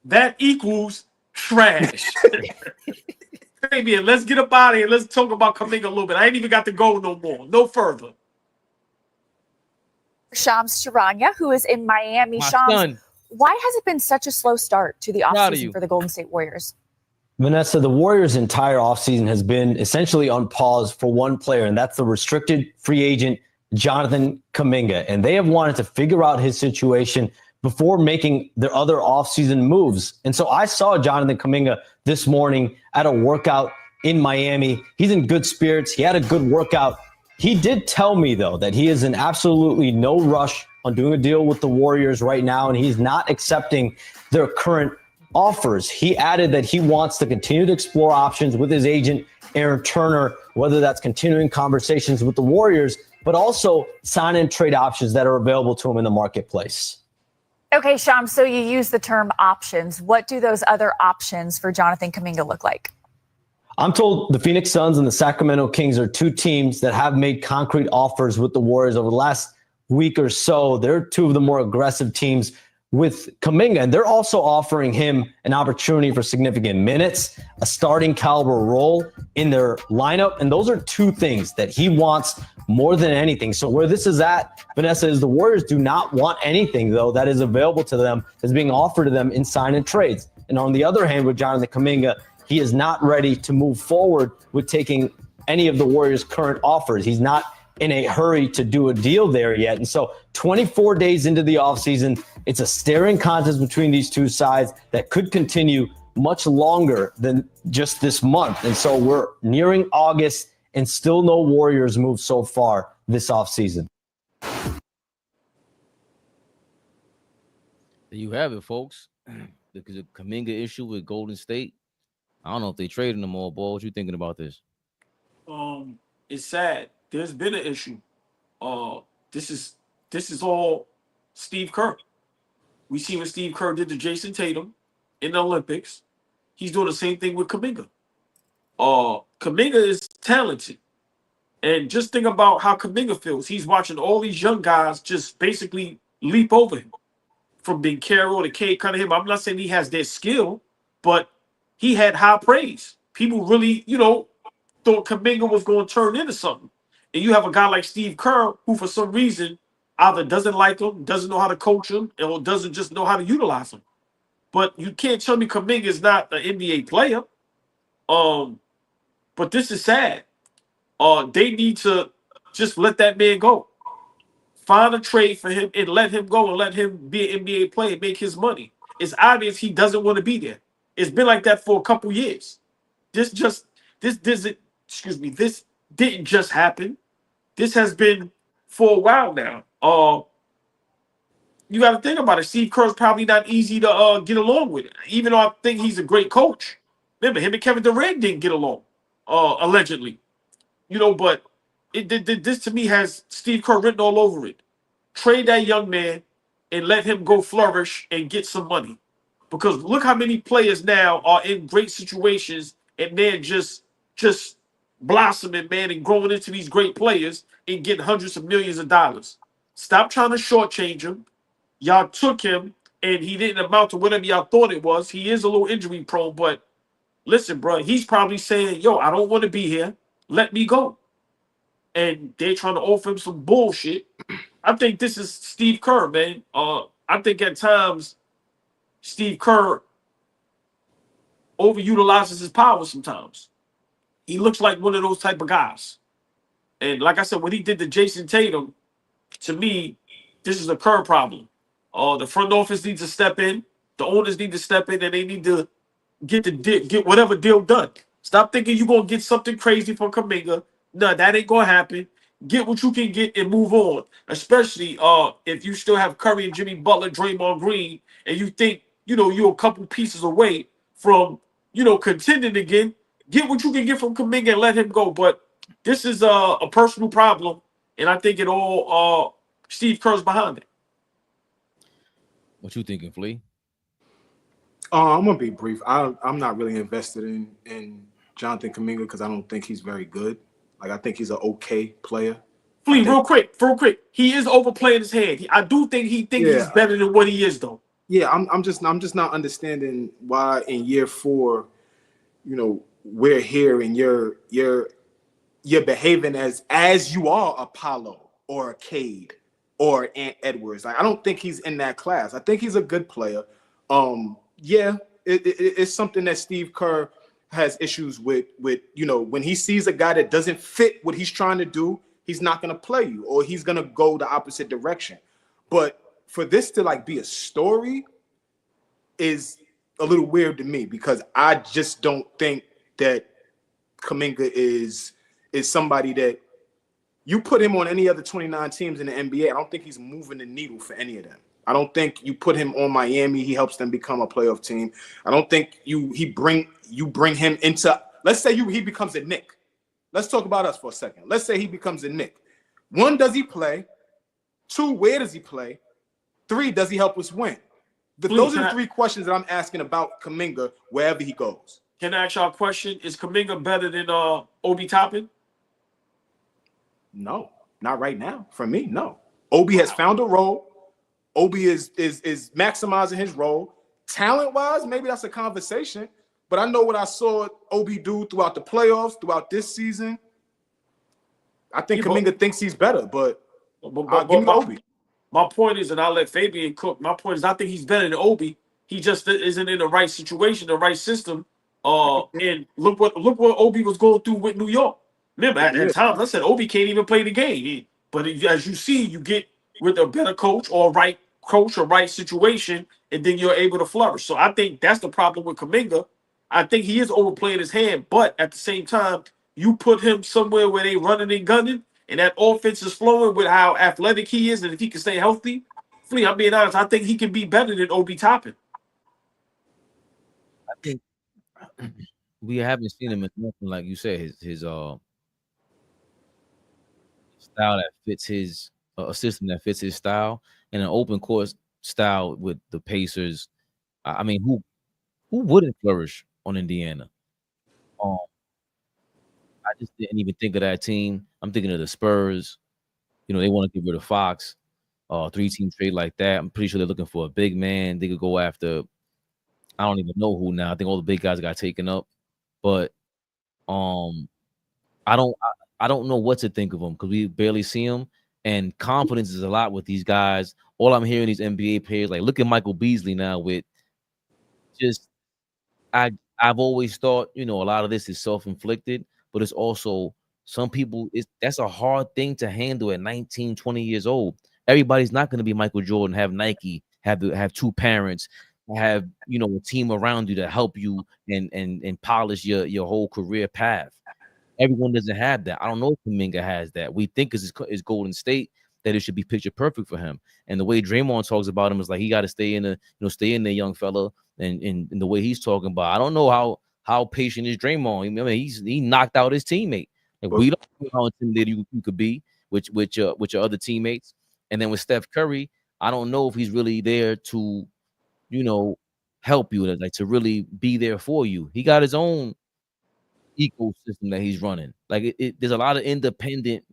That equals trash. Fabian, let's get up out of here. Let's talk about Kuminga a little bit. I ain't even got to go no more. No further. Shams Charania, who is in Miami. Shams, why has it been such a slow start to the offseason for the Golden State Warriors? Vanessa, the Warriors' entire offseason has been essentially on pause for one player, and that's the restricted free agent, Jonathan Kuminga. And they have wanted to figure out his situation before making their other offseason moves. And so I saw Jonathan Kuminga this morning at a workout in Miami. He's in good spirits. He had a good workout. He did tell me, though, that he is in absolutely no rush on doing a deal with the Warriors right now, and he's not accepting their current offers. He added that he wants to continue to explore options with his agent, Aaron Turner, whether that's continuing conversations with the Warriors, but also sign and trade options that are available to him in the marketplace. Okay, Shams, so you use the term options. What do those other options for Jonathan Kuminga look like? I'm told the Phoenix Suns and the Sacramento Kings are two teams that have made concrete offers with the Warriors over the last week or so. They're two of the more aggressive teams with Kuminga, and they're also offering him an opportunity for significant minutes, a starting caliber role in their lineup. And those are two things that he wants more than anything. So where this is at, Vanessa, is the Warriors do not want anything, though, that is available to them, is being offered to them in sign and trades. And on the other hand, with Jonathan Kuminga, he is not ready to move forward with taking any of the Warriors' current offers. He's not in a hurry to do a deal there yet. And so 24 days into the offseason, it's a staring contest between these two sides that could continue much longer than just this month. And so we're nearing August and still no Warriors move so far this offseason. There you have it, folks. The Kuminga issue with Golden State. I don't know if they traded them all, boy. What you thinking about this? It's sad. There's been an issue. This is all Steve Kerr. We see what Steve Kerr did to Jayson Tatum in the Olympics. He's doing the same thing with Kuminga. Kuminga is talented. And just think about how Kuminga feels. He's watching all these young guys just basically leap over him. From being Carey to K kind of him. I'm not saying he has their skill, but he had high praise. People really, thought Kuminga was going to turn into something. And you have a guy like Steve Kerr who, for some reason, either doesn't like him, doesn't know how to coach him, or doesn't just know how to utilize him. But you can't tell me Kuminga is not an NBA player. But this is sad. They need to just let that man go. find a trade for him and let him go and let him be an NBA player and make his money. It's obvious he doesn't want to be there. It's been like that for a couple years. This didn't just happen. This has been for a while now. You got to think about it. Steve Kerr's probably not easy to get along with, even though I think he's a great coach. Remember, him and Kevin Durant didn't get along, allegedly. But this to me has Steve Kerr written all over it. Trade that young man and let him go flourish and get some money. Because look how many players now are in great situations and they're just blossoming, man, and growing into these great players and getting hundreds of millions of dollars. Stop trying to shortchange him. Y'all took him and he didn't amount to whatever y'all thought it was. He is a little injury prone, but listen, bro, he's probably saying, yo, I don't want to be here. Let me go. And they're trying to offer him some bullshit. I think this is Steve Kerr, man. I think at times Steve Kerr overutilizes his power sometimes. He looks like one of those type of guys. And like I said, when he did the Jayson Tatum, to me, this is a Kerr problem. The front office needs to step in. The owners need to step in, and they need to get whatever deal done. Stop thinking you're going to get something crazy from Kuminga. No, that ain't going to happen. Get what you can get and move on, especially if you still have Curry and Jimmy Butler, Draymond Green, and you think, you're a couple pieces away from, contending again. Get what you can get from Kuminga and let him go. But this is a personal problem, and I think it all Steve Kerr's behind it. What you thinking, Flea? I'm gonna be brief. I'm not really invested in Jonathan Kuminga because I don't think he's very good. Like, I think he's an okay player. Flea, real quick. He is overplaying his hand. I do think he's better than what he is, though. Yeah, I'm just not understanding why in year 4, we're here and you're behaving as you are Apollo or a Cade or Ant Edwards. Like, I don't think he's in that class. I think he's a good player. It's something that Steve Kerr has issues with, when he sees a guy that doesn't fit what he's trying to do, he's not going to play you, or he's going to go the opposite direction. But for this to be a story is a little weird to me, because I just don't think that Kuminga is somebody that you put him on any other 29 teams in the NBA. I don't think he's moving the needle for any of them. I don't think you put him on Miami, he helps them become a playoff team. I don't think you bring him into, let's say he becomes a Knick. Let's talk about us for a second. Let's say he becomes a Knick. 1, does he play? 2, where does he play? 3, does he help us win? Those are the 3 questions that I'm asking about Kuminga wherever he goes. Can I ask y'all a question? Is Kuminga better than Obi Toppin? No, not right now. For me, no. Obi has found a role. Obi is maximizing his role. Talent-wise, maybe that's a conversation. But I know what I saw Obi do throughout the playoffs, throughout this season. I think Kuminga thinks he's better, but give me Obi. My point is, and I'll let Fabian cook. My point is, I think he's better than Obi. He just isn't in the right situation, the right system. And look what Obi was going through with New York. Remember, at times I said Obi can't even play the game. But as you see, you get with a better coach or right coach or right situation, and then you're able to flourish. So I think that's the problem with Kuminga. I think he is overplaying his hand, but at the same time, you put him somewhere where they running and gunning, and that offense is flowing with how athletic he is, and if he can stay healthy, Flea, I'm being honest, I think he can be better than Obi Toppin. I think we haven't seen him as nothing, like you said, his style that fits his a system that fits his style, and an open court style with the Pacers. I mean, who wouldn't flourish on Indiana? I just didn't even think of that team. I'm thinking of the Spurs. They want to get rid of Fox. 3-team trade like that. I'm pretty sure they're looking for a big man. They could go after, I don't even know who now. I think all the big guys got taken up. But I don't know what to think of them because we barely see them. And confidence is a lot with these guys. All I'm hearing these NBA players, like look at Michael Beasley now with just I've always thought, a lot of this is self-inflicted, but it's also some people, that's a hard thing to handle at 19, 20 years old. Everybody's not going to be Michael Jordan, have Nike, have two parents, have a team around you to help you and polish your whole career path. Everyone doesn't have that. I don't know if Kuminga has that. We think is Golden State that it should be picture perfect for him. And the way Draymond talks about him is like he got to stay in there, young fella. And the way he's talking about, I don't know how patient is Draymond. I mean, he knocked out his teammate. Like, we don't know how intimidated you could be with your other teammates. And then with Steph Curry, I don't know if he's really there to, help you, like to really be there for you. He got his own ecosystem that he's running. Like there's a lot of independent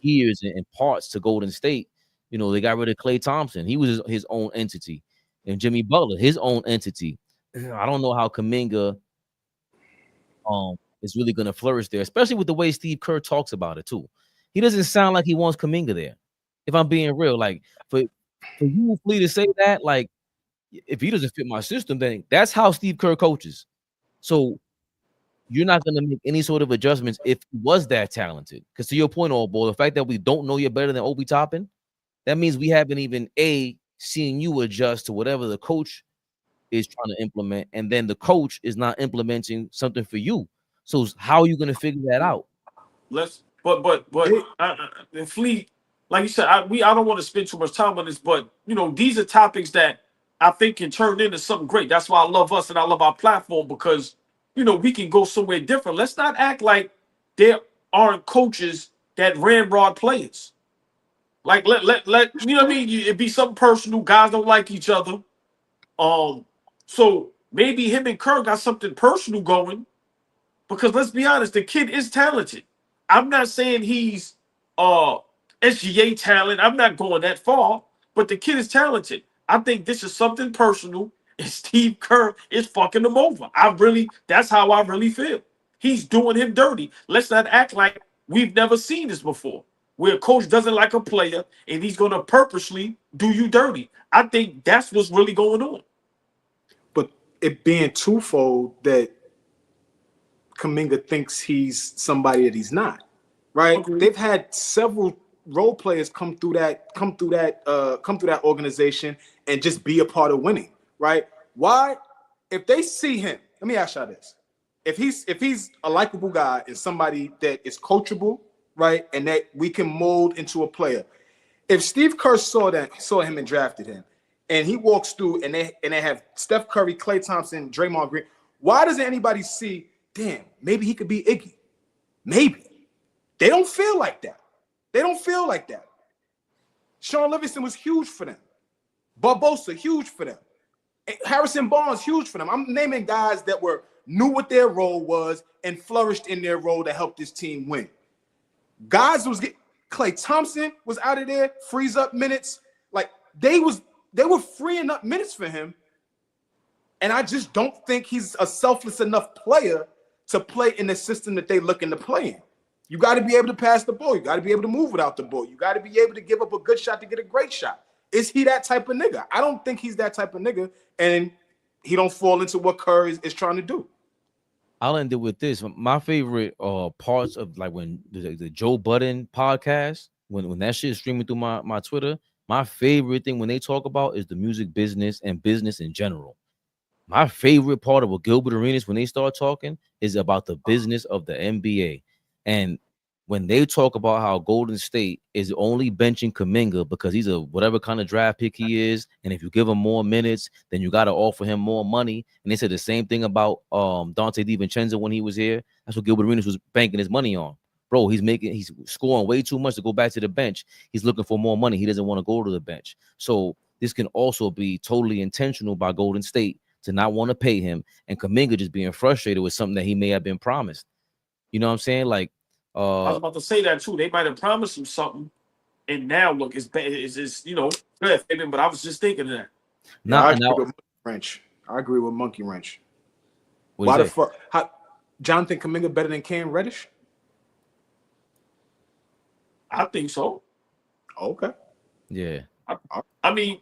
gears and parts to Golden State. They got rid of Klay Thompson. He was his own entity. And Jimmy Butler, his own entity. I don't know how Kuminga is really going to flourish there, especially with the way Steve Kerr talks about it too. He doesn't sound like he wants Kuminga there. If I'm being real, like for you, Flea, to say that, like if he doesn't fit my system, then that's how Steve Kerr coaches. So you're not going to make any sort of adjustments if he was that talented. Because to your point, AllBall, the fact that we don't know you're better than Obi Toppin, that means we haven't even seen you adjust to whatever the coach is trying to implement, and then the coach is not implementing something for you. So how are you going to figure that out? And Flea, like you said, I don't want to spend too much time on this, but these are topics that I think can turn into something great. That's why I love us and I love our platform, because we can go somewhere different. Let's not act like there aren't coaches that ramrod players. Like let you know what I mean? It'd be something personal. Guys don't like each other. So maybe him and Kerr got something personal going, because let's be honest, the kid is talented. I'm not saying he's SGA talent. I'm not going that far, but the kid is talented. I think this is something personal, and Steve Kerr is fucking him over. That's how I really feel. He's doing him dirty. Let's not act like we've never seen this before, where a coach doesn't like a player and he's going to purposely do you dirty. I think that's what's really going on. But it being twofold, that Kuminga thinks he's somebody that he's not, right? Okay. They've had several role players come through that organization and just be a part of winning, right? Why? If they see him, let me ask y'all this: if he's a likable guy and somebody that is coachable, right, and that we can mold into a player. If Steve Kerr saw him and drafted him, and he walks through and they have Steph Curry, Klay Thompson, Draymond Green, why doesn't anybody see, damn, maybe he could be Iggy? Maybe. They don't feel like that. They don't feel like that. Sean Livingston was huge for them. Barbosa, huge for them. Harrison Barnes, huge for them. I'm naming guys that knew what their role was and flourished in their role to help this team win. Guys Klay Thompson was out of there, frees up minutes. Like they were freeing up minutes for him. And I just don't think he's a selfless enough player to play in the system that they looking to play in. You got to be able to pass the ball. You got to be able to move without the ball. You got to be able to give up a good shot to get a great shot. Is he that type of nigga? I don't think he's that type of nigga, and he don't fall into what Kerr is trying to do. I'll end it with this. My favorite parts of, like, when the Joe Budden podcast, when that shit is streaming through my Twitter, my favorite thing when they talk about is the music business and business in general. My favorite part of what Gilbert Arenas, when they start talking, is about the business of the NBA. And when they talk about how Golden State is only benching Kuminga because he's a whatever kind of draft pick he is, and if you give him more minutes, then you got to offer him more money. And they said the same thing about Dante DiVincenzo when he was here. That's what Gilbert Arenas was banking his money on. Bro, he's scoring way too much to go back to the bench. He's looking for more money. He doesn't want to go to the bench. So this can also be totally intentional by Golden State to not want to pay him, and Kuminga just being frustrated with something that he may have been promised. You know what I'm saying? Like, I was about to say that too. They might have promised him something, and now look, it's good, Fabian. But I was just thinking of that. I agree with Monkey Wrench. Why the fuck? Jonathan Kuminga better than Cam Reddish? I think so. Okay. Yeah. I mean,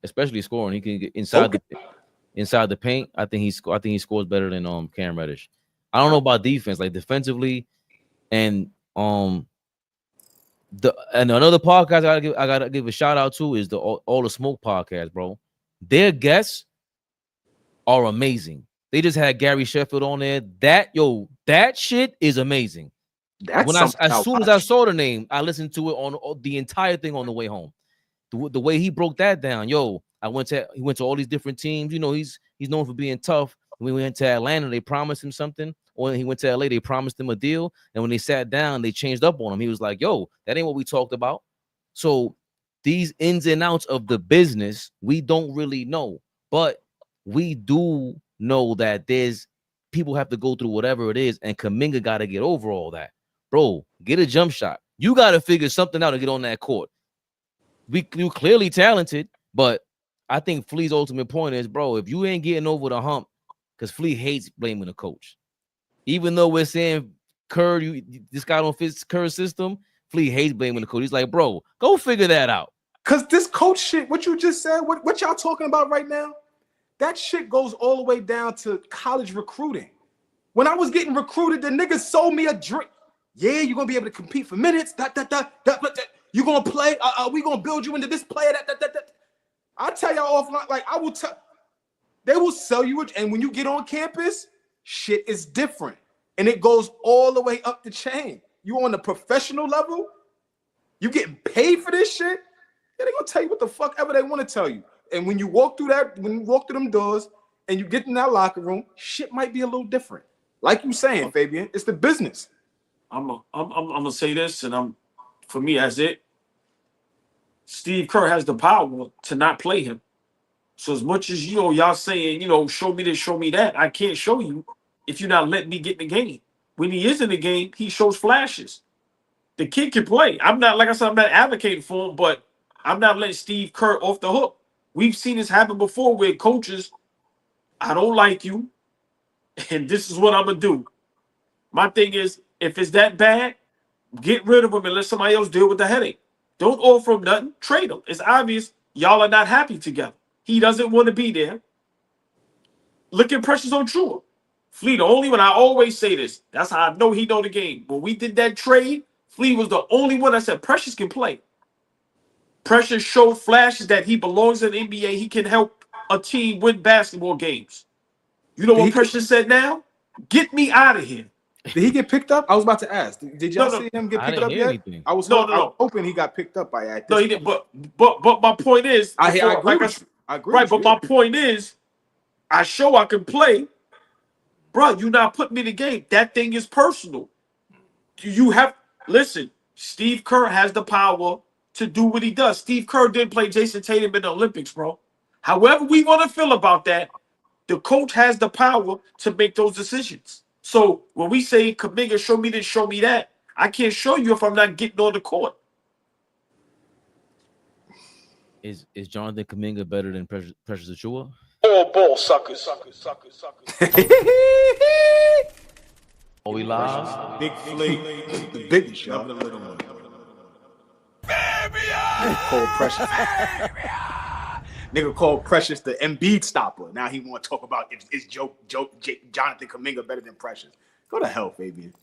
especially scoring. He can get inside the paint. I think he scores better than Cam Reddish. I don't know about defense, like defensively, and And another podcast I gotta give a shout out to is the All the Smoke podcast, bro. Their guests are amazing. They just had Gary Sheffield on there. That shit is amazing. As soon as I saw the name, I listened to it on the entire thing on the way home. The way he broke that down, he went to all these different teams. You know, he's known for being tough. When we went to Atlanta, they promised him something. Or when he went to LA, they promised him a deal. And when they sat down, they changed up on him. He was like, yo, that ain't what we talked about. So these ins and outs of the business, we don't really know. But we do know that there's people have to go through whatever it is. And Kuminga got to get over all that. Bro, get a jump shot. You got to figure something out to get on that court. You're clearly talented, but I think Flea's ultimate point is, bro, if you ain't getting over the hump, because Flea hates blaming the coach. Even though we're saying this guy don't fit Kerr's system, Flea hates blaming the coach. He's like, bro, go figure that out. Because this coach shit, what you just said, what y'all talking about right now, that shit goes all the way down to college recruiting. When I was getting recruited, the niggas sold me a drink. Yeah, you're going to be able to compete for minutes. You're going to play. We going to build you into this player. I'll tell y'all offline, like I will tell. They will sell you, and when you get on campus, shit is different. And it goes all the way up the chain. You on the professional level, you getting paid for this shit, they're gonna tell you what the fuck ever they want to tell you. And when you walk through them doors and you get in that locker room, shit might be a little different. Like you saying, Fabian, it's the business. I'm gonna say this, and for me as it. Steve Kerr has the power to not play him. So as much as y'all saying, show me this, show me that, I can't show you if you're not letting me get in the game. When he is in the game, he shows flashes. The kid can play. I'm not, like I said, I'm not advocating for him, but I'm not letting Steve Kerr off the hook. We've seen this happen before where coaches, I don't like you, and this is what I'm gonna do. My thing is, if it's that bad, get rid of him and let somebody else deal with the headache. Don't offer him nothing. Trade him. It's obvious y'all are not happy together. He doesn't want to be there. Look at Precious Achiuwa. Flea, the only one, I always say this. That's how I know he know the game. When we did that trade, Flea was the only one that said Precious can play. Precious showed flashes that he belongs in the NBA. He can help a team win basketball games. You know what Precious said now? Get me out of here. Did he get picked up? I was about to ask. Did y'all see him get picked up yet? Anything. I was hoping he got picked up by that. No, he didn't. But my point is, I agree. I agree. Right, but my point is, I show I can play. Bro, you not putting me in the game. That thing is personal. Listen, Steve Kerr has the power to do what he does. Steve Kerr didn't play Jayson Tatum in the Olympics, bro. However we want to feel about that, the coach has the power to make those decisions. So when we say, Kuminga, show me this, show me that, I can't show you if I'm not getting on the court. Is Jonathan Kuminga better than Precious Achiuwa? All ball suckers. Are we live? Big Flea, the biggest, y'all. The little one. Called Precious. Nigga called Precious the Embiid stopper. Now he want to talk about is Jonathan Kuminga better than Precious. Go to hell, Fabian.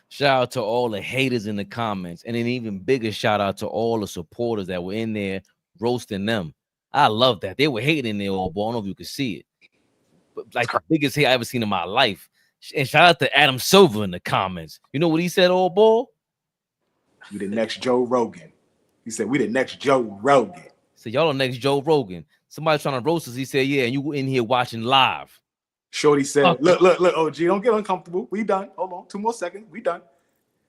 Shout out to all the haters in the comments, and an even bigger shout out to all the supporters that were in there roasting them. I love that. They were hating their old ball. I don't know if you could see it. But like the biggest hate I ever seen in my life. And shout out to Adam Silver in the comments. You know what he said, old ball? We the next Joe Rogan. He said, we the next Joe Rogan. So y'all the next Joe Rogan. Somebody trying to roast us. He said, yeah, and you in here watching live. Shorty said, look, OG, don't get uncomfortable. We done. Hold on. 2 more seconds. We done.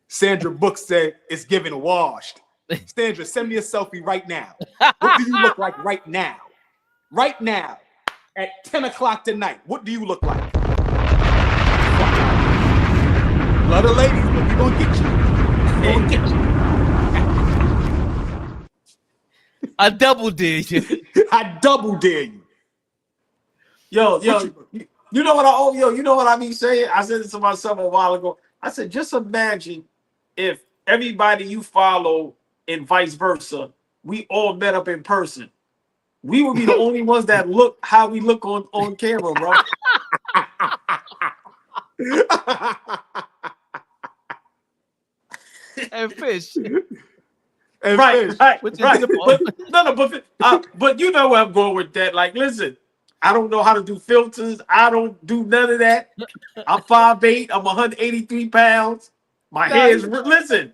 Sandra Brooks said, it's giving washed. Sandra, send me a selfie right now. What do you look like right now? Right now. At 10 o'clock tonight. What do you look like? Love the ladies, but we gonna get you. We gonna get you. I double dare you. I double dare you. Yo, you know what you know what I mean saying? I said it to myself a while ago. I said, just imagine if everybody you follow and vice versa, we all met up in person. We would be the only ones that look how we look on camera, bro. And Fish, Right. But you know where I'm going with that. Like, listen, I don't know how to do filters. I don't do none of that. I'm 5'8". I'm 183 pounds. My hair is listen.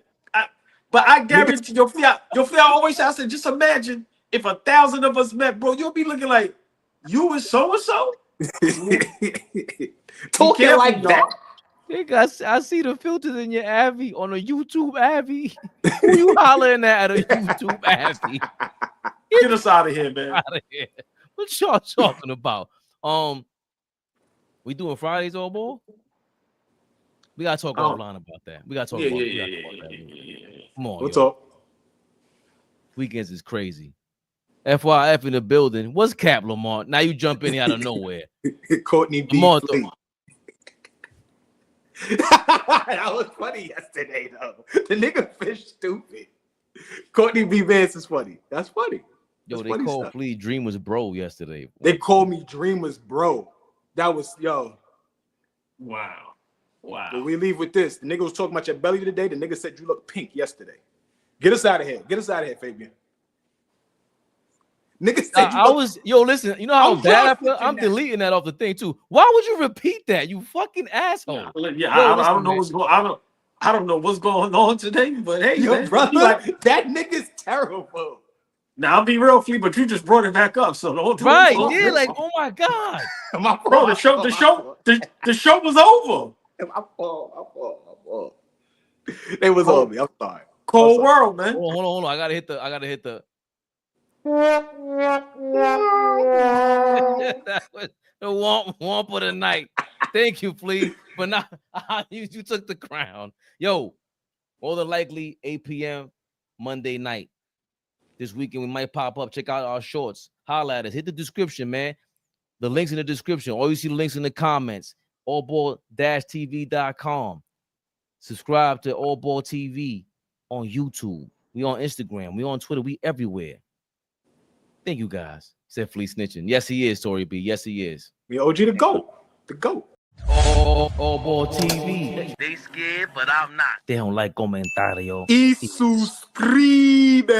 But I guarantee your fly always has to just imagine if 1,000 of us met, bro. You'll be looking like you and so and so. Talking like that. I see the filters in your Abby on a YouTube Abby. Who you hollering at a YouTube Abby? Get us out of here, man. Out of here. What y'all talking about? We doing Fridays AllBall? We gotta talk offline about that. We gotta talk about that. Come on, what's up? Weekends is crazy. FYF in the building. What's Cap Lamar? Now you jump in here out of nowhere. Courtney B. Lamar, that was funny yesterday, though. The nigga fish stupid. Courtney B. Vance is funny. That's funny. Yo, they called Flea Dreamers bro yesterday. They called me Dreamers bro. That was Wow. But we leave with this. The nigga was talking about your belly today. The nigga said you look pink yesterday. Get us out of here. Get us out of here, Fabian. Nigga said listen, you know how bad I feel? I'm deleting that off the thing too. Why would you repeat that? You fucking asshole. I don't know what's going on. I don't know what's going on today, but hey, man, brother, like, that nigga's terrible. Now I'll be real, Flea, but you just brought it back up. So don't like, oh my God. Bro, the show was over. My fault. It was on me. I'm sorry. Cold world, man. Hold on. I gotta hit the that was the womp of the night. Thank you, Flea. But now you took the crown. Yo, more than likely 8 p.m. Monday night. This weekend we might pop up. Check out our shorts. Holla at us. Hit the description, man. The links in the description. Or you see the links in the comments. AllBall-TV.com. Subscribe to AllBall TV on YouTube. We on Instagram. We on Twitter. We everywhere. Thank you, guys. Said Flea snitching. Yes, he is, Tory B. Yes, he is. We OG the GOAT. The GOAT. AllBall TV. They scared, but I'm not. They don't like comentario. Y suscribe.